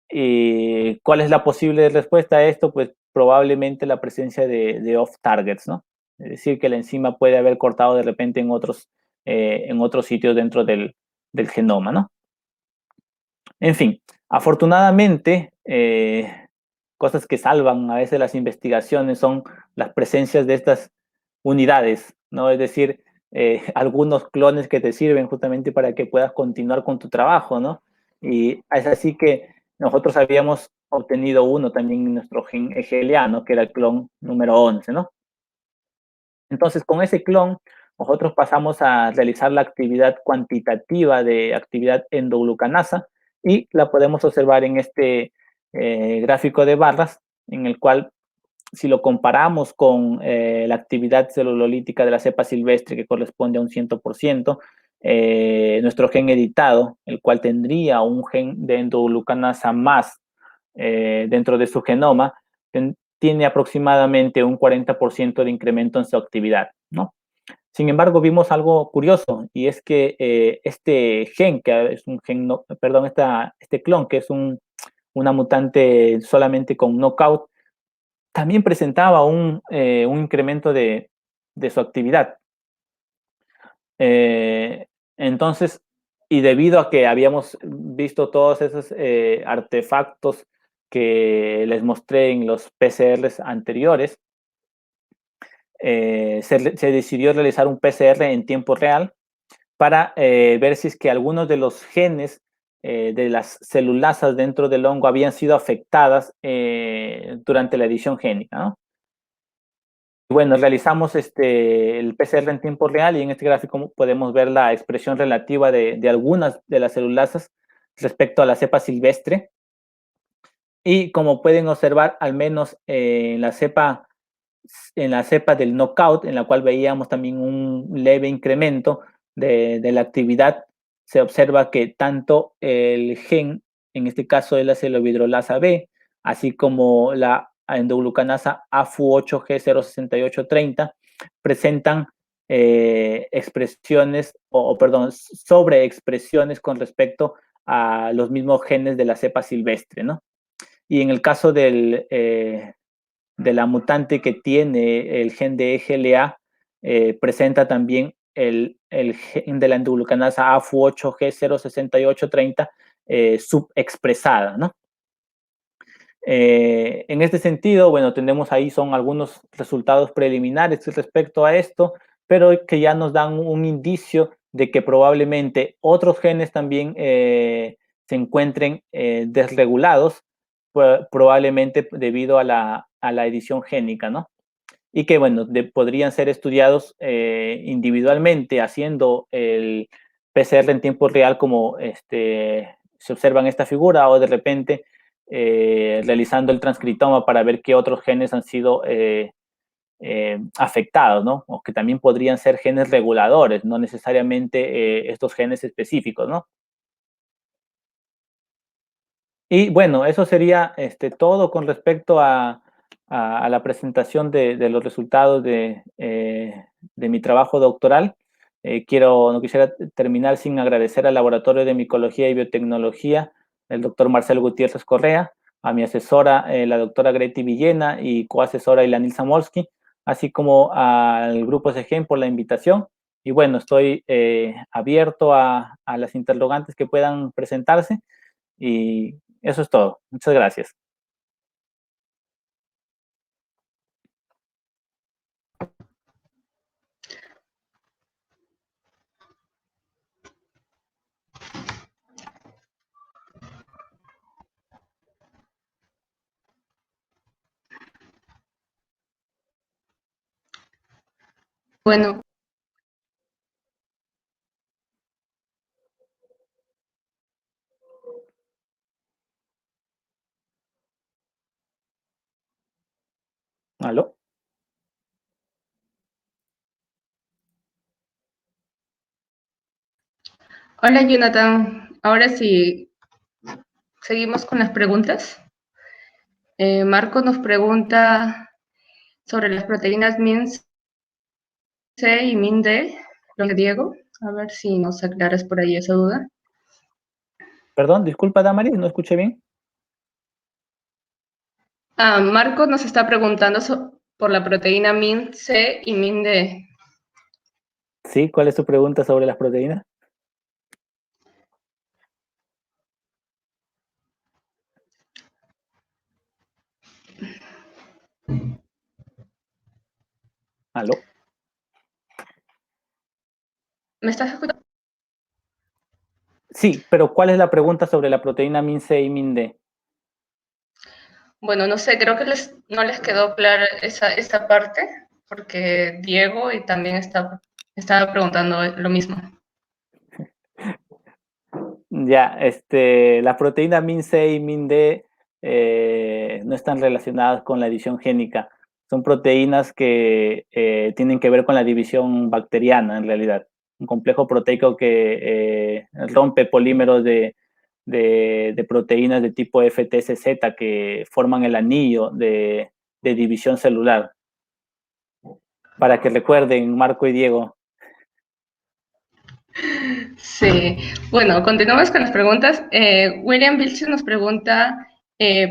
¿Y cuál es la posible respuesta a esto? Pues probablemente la presencia de off targets, ¿no? Es decir, que la enzima puede haber cortado de repente en otros sitios dentro del genoma, ¿no? En fin, afortunadamente, cosas que salvan a veces las investigaciones son las presencias de estas unidades, ¿no? Es decir, algunos clones que te sirven justamente para que puedas continuar con tu trabajo, ¿no? Y es así que nosotros habíamos obtenido uno también en nuestro gen EGLA, ¿no? Que era el clon número 11, ¿no? Entonces, con ese clon, nosotros pasamos a realizar la actividad cuantitativa de actividad endoglucanasa y la podemos observar en este gráfico de barras, en el cual, si lo comparamos con la actividad celulolítica de la cepa silvestre, que corresponde a un 100%, nuestro gen editado, el cual tendría un gen de endoglucanasa más dentro de su genoma, tiene aproximadamente un 40% de incremento en su actividad, ¿no? Sin embargo, vimos algo curioso y es que este gen, que es un gen, no, perdón, este clon, que es una mutante solamente con knockout, también presentaba un incremento de su actividad. Entonces, y debido a que habíamos visto todos esos artefactos que les mostré en los PCRs anteriores, se decidió realizar un PCR en tiempo real para ver si es que algunos de los genes de las celulasas dentro del hongo habían sido afectadas durante la edición génica, ¿no? Bueno, realizamos el PCR en tiempo real y en este gráfico podemos ver la expresión relativa de algunas de las celulasas respecto a la cepa silvestre. Y como pueden observar, al menos en la cepa del knockout, en la cual veíamos también un leve incremento de la actividad, se observa que tanto el gen, en este caso de la celovidrolasa B, así como la endoglucanasa AFU8G06830, presentan expresiones, perdón, sobreexpresiones con respecto a los mismos genes de la cepa silvestre, ¿no? Y en el caso de la mutante que tiene el gen de EGLA, presenta también el gen de la endoglucanasa AFU8G06830 subexpresada, ¿no? En este sentido, bueno, tenemos ahí son algunos resultados preliminares respecto a esto, pero que ya nos dan un indicio de que probablemente otros genes también se encuentren desregulados, probablemente debido a la edición génica, ¿no? Y que, bueno, podrían ser estudiados individualmente haciendo el PCR en tiempo real como se observa en esta figura, o de repente realizando el transcriptoma para ver qué otros genes han sido afectados, ¿no? O que también podrían ser genes reguladores, no necesariamente estos genes específicos, ¿no? Y bueno, eso sería todo con respecto a la presentación de los resultados de mi trabajo doctoral. No quisiera terminar sin agradecer al Laboratorio de Micología y Biotecnología, el doctor Marcelo Gutiérrez Correa, a mi asesora, la doctora Greti Villena, y coasesora Ilanil Zamolsky, así como al Grupo SEGEN por la invitación. Y bueno, estoy abierto a las interrogantes que puedan presentarse. Y eso es todo. Muchas gracias. Bueno, ¿Aló? hola Jonathan. Ahora sí, seguimos con las preguntas. Marco nos pregunta sobre las proteínas MIN-C y MIN-D, lo que Diego. A ver si nos aclaras por ahí esa duda. Perdón, disculpa, Damaris, no escuché bien. Marco nos está preguntando por la proteína MIN-C y MIN-D. Sí, ¿cuál es tu pregunta sobre las proteínas? ¿Aló? ¿Me estás escuchando? Sí, pero ¿cuál es la pregunta sobre la proteína MIN-C y MIN-D? Bueno, no sé, creo que no les quedó clara esa parte, porque Diego y también estaba preguntando lo mismo. Ya, la proteína MIN-C y MIN-D no están relacionadas con la edición génica. Son proteínas que tienen que ver con la división bacteriana, en realidad. Un complejo proteico que rompe polímeros de proteínas de tipo FTCZ que forman el anillo de división celular. Para que recuerden, Marco y Diego. Sí, bueno, continuamos con las preguntas. William Vilches nos pregunta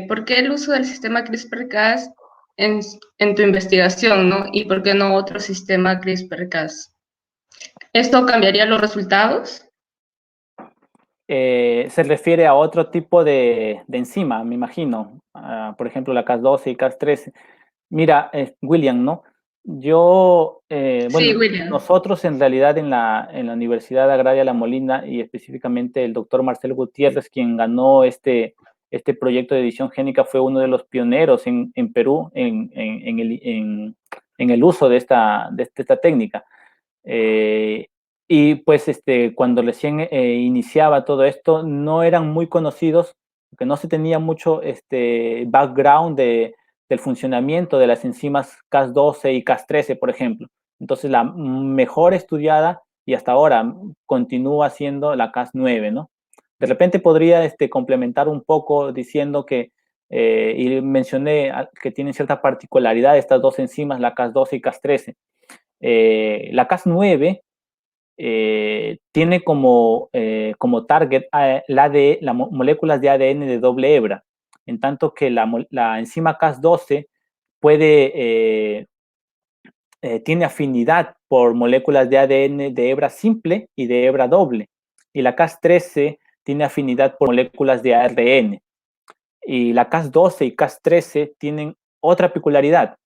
¿por qué el uso del sistema CRISPR-Cas en tu investigación, ¿no? ¿Y por qué no otro sistema CRISPR-Cas? ¿Esto cambiaría los resultados? Se refiere a otro tipo de enzima, me imagino. Por ejemplo, la Cas12 y Cas13. Mira, William, ¿no? Sí, Bueno, William. nosotros en realidad en la Universidad Agraria La Molina, y específicamente el doctor Marcelo Gutiérrez, quien ganó este proyecto de edición génica, fue uno de los pioneros en Perú en el uso de esta técnica. Y pues cuando recién iniciaba todo esto, no eran muy conocidos, porque no se tenía mucho background del funcionamiento de las enzimas Cas12 y Cas13, por ejemplo. Entonces, la mejor estudiada y hasta ahora continúa siendo la Cas9, ¿no? De repente podría complementar un poco diciendo que, y mencioné que tienen cierta particularidad estas dos enzimas, la Cas12 y Cas13. La Cas9 tiene como target las moléculas de ADN de doble hebra, en tanto que la enzima Cas12 tiene afinidad por moléculas de ADN de hebra simple y de hebra doble, y la Cas13 tiene afinidad por moléculas de ARN. Y la Cas12 y Cas13 tienen otra peculiaridad,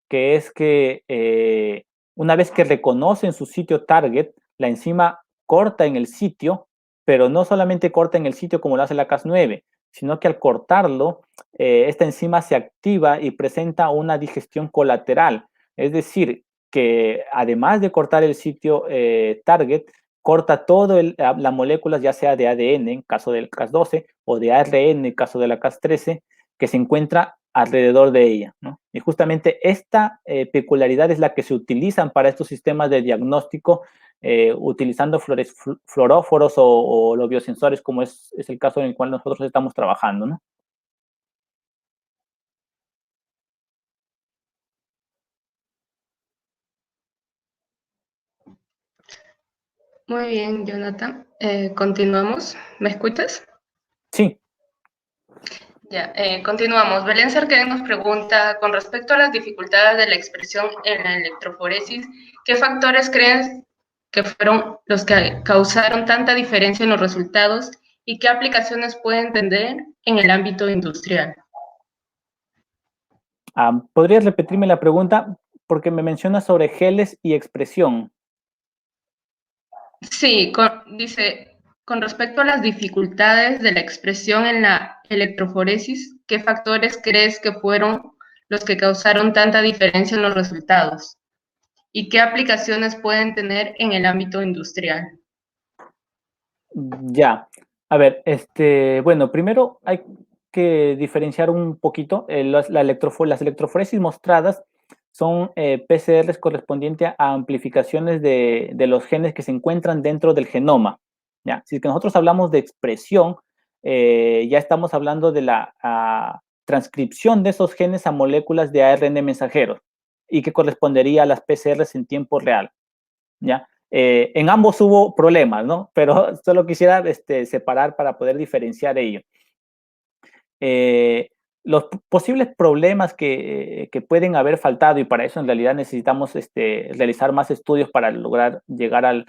que es que una vez que reconocen su sitio target, la enzima corta en el sitio, pero no solamente corta en el sitio como lo hace la Cas9, sino que al cortarlo, esta enzima se activa y presenta una digestión colateral. Es decir, que además de cortar el sitio target, corta todo las moléculas, ya sea de ADN en caso del Cas12 o de ARN en caso de la Cas13, que se encuentra alrededor de ella, ¿no? Y justamente esta peculiaridad es la que se utilizan para estos sistemas de diagnóstico utilizando fluoróforos o los biosensores, como es el caso en el cual nosotros estamos trabajando, ¿no? Muy bien, Jonathan. Continuamos. ¿Me escuchas? Sí. Ya, continuamos. Belén Cerquén nos pregunta, con respecto a las dificultades de la expresión en la electroforesis, ¿qué factores creen que fueron los que causaron tanta diferencia en los resultados y qué aplicaciones pueden tener en el ámbito industrial? ¿Podrías repetirme la pregunta? Porque me mencionas sobre geles y expresión. Sí, dice, con respecto a las dificultades de la expresión en la electroforesis, ¿qué factores crees que fueron los que causaron tanta diferencia en los resultados? ¿Y qué aplicaciones pueden tener en el ámbito industrial? Ya. A ver, bueno, primero hay que diferenciar un poquito. Las electroforesis mostradas son PCRs correspondientes a amplificaciones de los genes que se encuentran dentro del genoma. ¿Ya? Si es que nosotros hablamos de expresión, ya estamos hablando de la transcripción de esos genes a moléculas de ARN mensajeros y que correspondería a las PCRs en tiempo real. ¿Ya? En ambos hubo problemas, ¿no? Pero solo quisiera separar para poder diferenciar ello. Los posibles problemas que pueden haber faltado, y para eso en realidad necesitamos realizar más estudios para lograr llegar al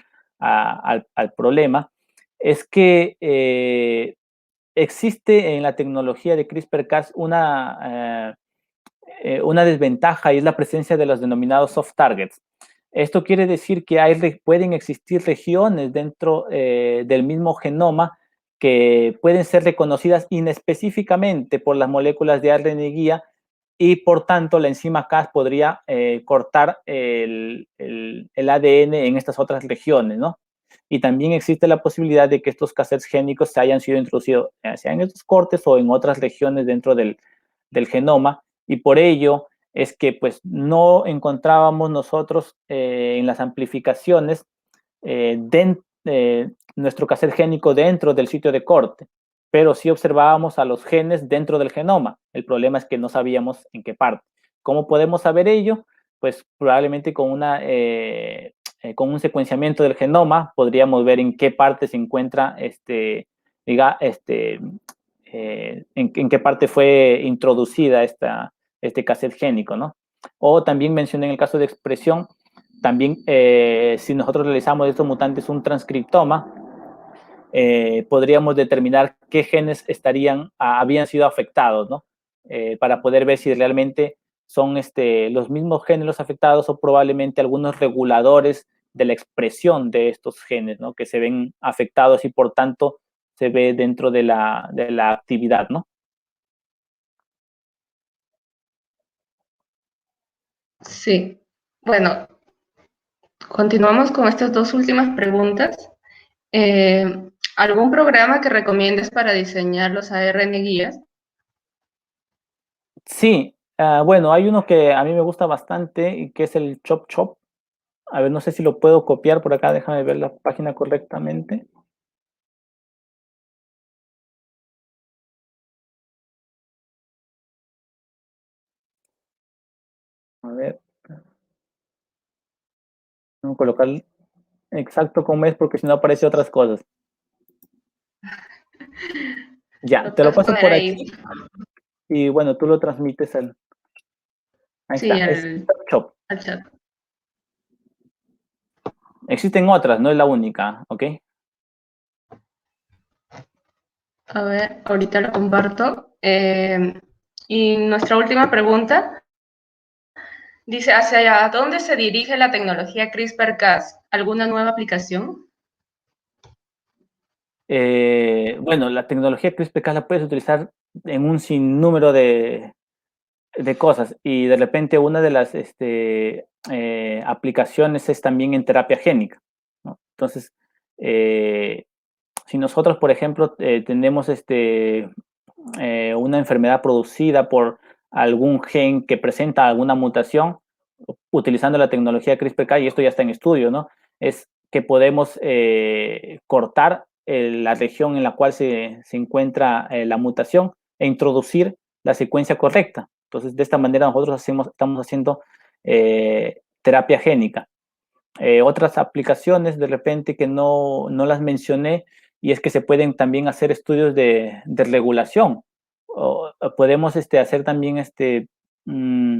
problema, es que existe en la tecnología de CRISPR-Cas una desventaja y es la presencia de los denominados soft targets. Esto quiere decir que pueden existir regiones dentro del mismo genoma que pueden ser reconocidas inespecíficamente por las moléculas de ARN guía y por tanto la enzima Cas podría cortar el ADN en estas otras regiones, ¿no? Y también existe la posibilidad de que estos cassettes génicos se hayan sido introducidos, sea en estos cortes o en otras regiones dentro del genoma, y por ello es que pues no encontrábamos nosotros en las amplificaciones nuestro cassette génico dentro del sitio de corte, pero sí observábamos a los genes dentro del genoma. El problema es que no sabíamos en qué parte. ¿Cómo podemos saber ello? Pues probablemente con un secuenciamiento del genoma podríamos ver en qué parte se encuentra en qué parte fue introducida este cassette génico, ¿no? O también mencioné en el caso de expresión, también si nosotros realizamos estos mutantes un transcriptoma, podríamos determinar qué genes habían sido afectados, ¿no? Para poder ver si realmente son los mismos genes los afectados o probablemente algunos reguladores de la expresión de estos genes, ¿no? Que se ven afectados y por tanto se ve dentro de la actividad, ¿no? Sí, bueno, continuamos con estas dos últimas preguntas. ¿Algún programa que recomiendes para diseñar los ARN guías? Sí, bueno, hay uno que a mí me gusta bastante y que es el Chop Chop. A ver, no sé si lo puedo copiar por acá, déjame ver la página correctamente. A ver, vamos a colocar exacto como es porque si no aparece otras cosas. Ya, Lo te lo puedes paso poner por ahí. aquí y bueno, tú lo transmites ahí está, Sí, es Chop Chop. al chat. Existen otras, no es la única, ¿ok? A ver, ahorita lo comparto. Y nuestra última pregunta dice, ¿hacia dónde se dirige la tecnología CRISPR-Cas? ¿Alguna nueva aplicación? Bueno, la tecnología CRISPR-Cas la puedes utilizar en un sinnúmero de cosas y de repente una de las aplicaciones es también en terapia génica, ¿no? Entonces, eh, si nosotros, por ejemplo, tenemos una enfermedad producida por algún gen que presenta alguna mutación, utilizando la tecnología CRISPR-Cas, y esto ya está en estudio, ¿no? Es que podemos cortar la región en la cual se encuentra la mutación e introducir la secuencia correcta. Entonces, de esta manera nosotros estamos haciendo terapia génica. Otras aplicaciones de repente que no las mencioné, y es que se pueden también hacer estudios de regulación. O podemos hacer también mm,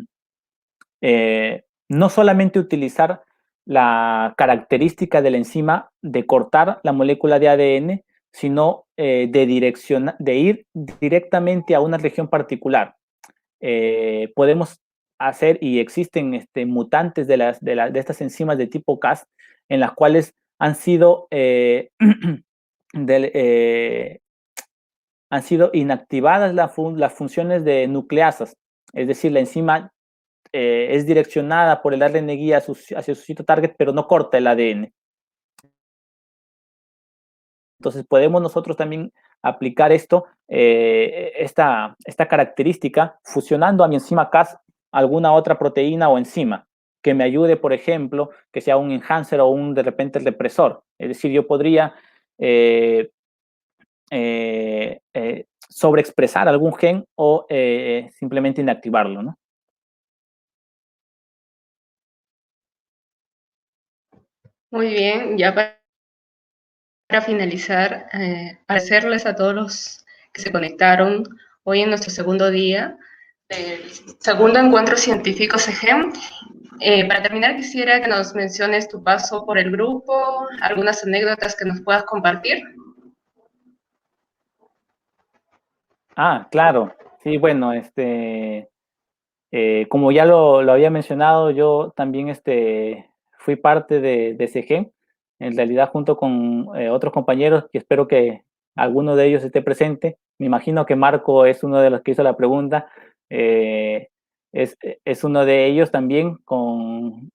no solamente utilizar la característica de la enzima de cortar la molécula de ADN, sino de ir directamente a una región particular. Podemos hacer, y existen mutantes de estas enzimas de tipo Cas, en las cuales han sido, del, han sido inactivadas las funciones de nucleasas, es decir, la enzima es direccionada por el ARN guía hacia su sitio target, pero no corta el ADN. Entonces podemos nosotros también aplicar esta característica fusionando a mi enzima Cas alguna otra proteína o enzima que me ayude, por ejemplo, que sea un enhancer o un de repente represor. Es decir, yo podría sobreexpresar algún gen o simplemente inactivarlo, ¿no? Muy bien, ya para finalizar, agradecerles a todos los que se conectaron hoy en nuestro segundo día del segundo encuentro científico SEGEM. Para terminar, quisiera que nos menciones tu paso por el grupo, algunas anécdotas que nos puedas compartir. Ah, claro. Sí, bueno, como ya lo había mencionado, yo también fui parte de SEGEM, en realidad junto con otros compañeros, y espero que alguno de ellos esté presente. Me imagino que Marco es uno de los que hizo la pregunta. eh, es uno de ellos también con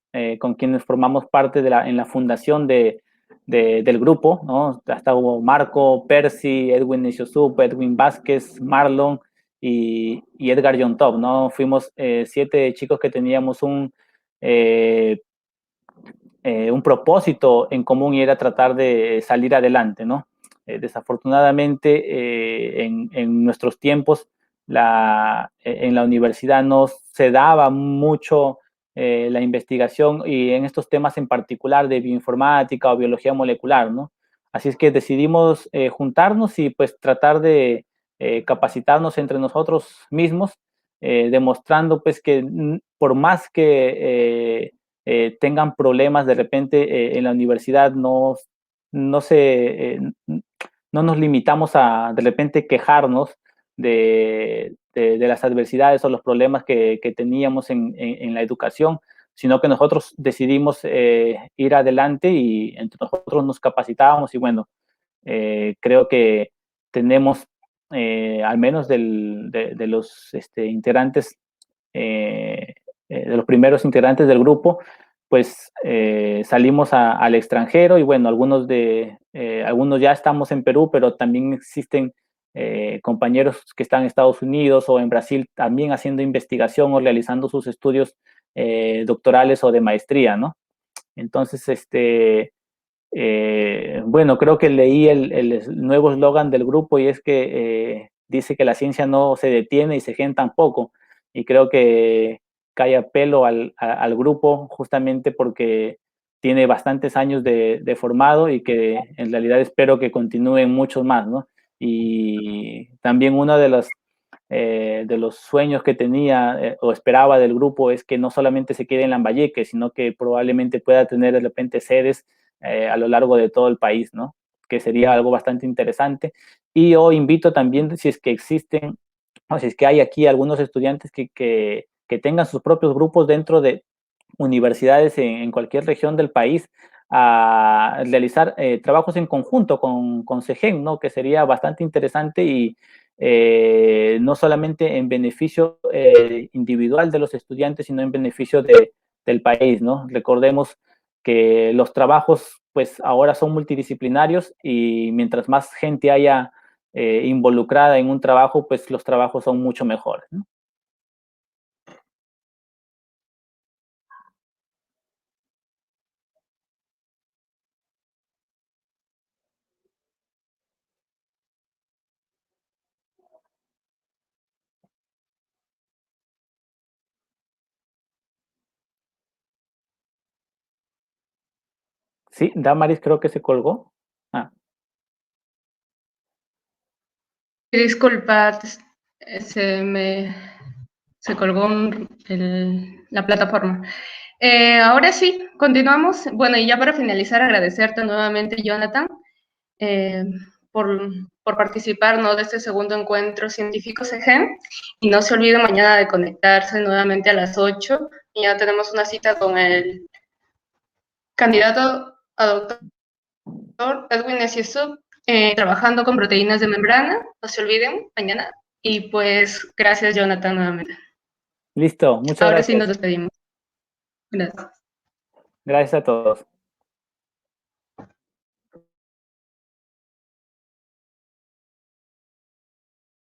quienes formamos parte en la fundación del grupo, ¿no? Hasta hubo Marco, Percy, Edwin Isiosup, Edwin Vázquez, Marlon y Edgar John Top, ¿no? Fuimos 7 chicos que teníamos un propósito en común, y era tratar de salir adelante, ¿no? Desafortunadamente, en nuestros tiempos, en la universidad no se daba mucho la investigación, y en estos temas en particular de bioinformática o biología molecular, ¿no? Así es que decidimos juntarnos y pues tratar de capacitarnos entre nosotros mismos, demostrando pues que por más que tengan problemas de repente en la universidad, no nos limitamos a de repente quejarnos de las adversidades o los problemas que teníamos en la educación, sino que nosotros decidimos ir adelante, y entre nosotros nos capacitábamos, y bueno, creo que tenemos, al menos de los integrantes, de los primeros integrantes del grupo, pues salimos al extranjero, y bueno, algunos ya estamos en Perú, pero también existen compañeros que están en Estados Unidos o en Brasil también haciendo investigación o realizando sus estudios doctorales o de maestría, ¿no? Entonces, bueno, creo que leí el nuevo eslogan del grupo, y es que dice que la ciencia no se detiene y SEGEM tampoco. Y creo que cae a pelo al grupo, justamente porque tiene bastantes años de formado, y que en realidad espero que continúen muchos más, ¿no? Y también uno de los sueños que tenía o esperaba del grupo es que no solamente se quede en Lambayeque, sino que probablemente pueda tener de repente sedes a lo largo de todo el país, ¿no? que sería algo bastante interesante. Y yo invito también, si es que existen, o si es que hay aquí algunos estudiantes que tengan sus propios grupos dentro de universidades en cualquier región del país, a realizar trabajos en conjunto con SEGEN, ¿no? Que sería bastante interesante y no solamente en beneficio individual de los estudiantes, sino en beneficio del país, ¿no? Recordemos que los trabajos, pues ahora son multidisciplinarios y mientras más gente haya involucrada en un trabajo, pues los trabajos son mucho mejores, ¿no? Sí, Damaris creo que se colgó. Ah, Disculpa, se colgó la plataforma. Ahora sí, continuamos. Bueno, y ya para finalizar, agradecerte nuevamente, Jonathan, eh, por, por participar, ¿no?, de este segundo encuentro científico SEGEN. Y no se olvide mañana de conectarse nuevamente a las 8. Y ya tenemos una cita con el candidato a doctor Edwin Esiesú, trabajando con proteínas de membrana. No se olviden, mañana. Y pues, gracias, Jonathan, nuevamente. listo, muchas Ahora sí nos gracias. despedimos. Gracias. Gracias a todos.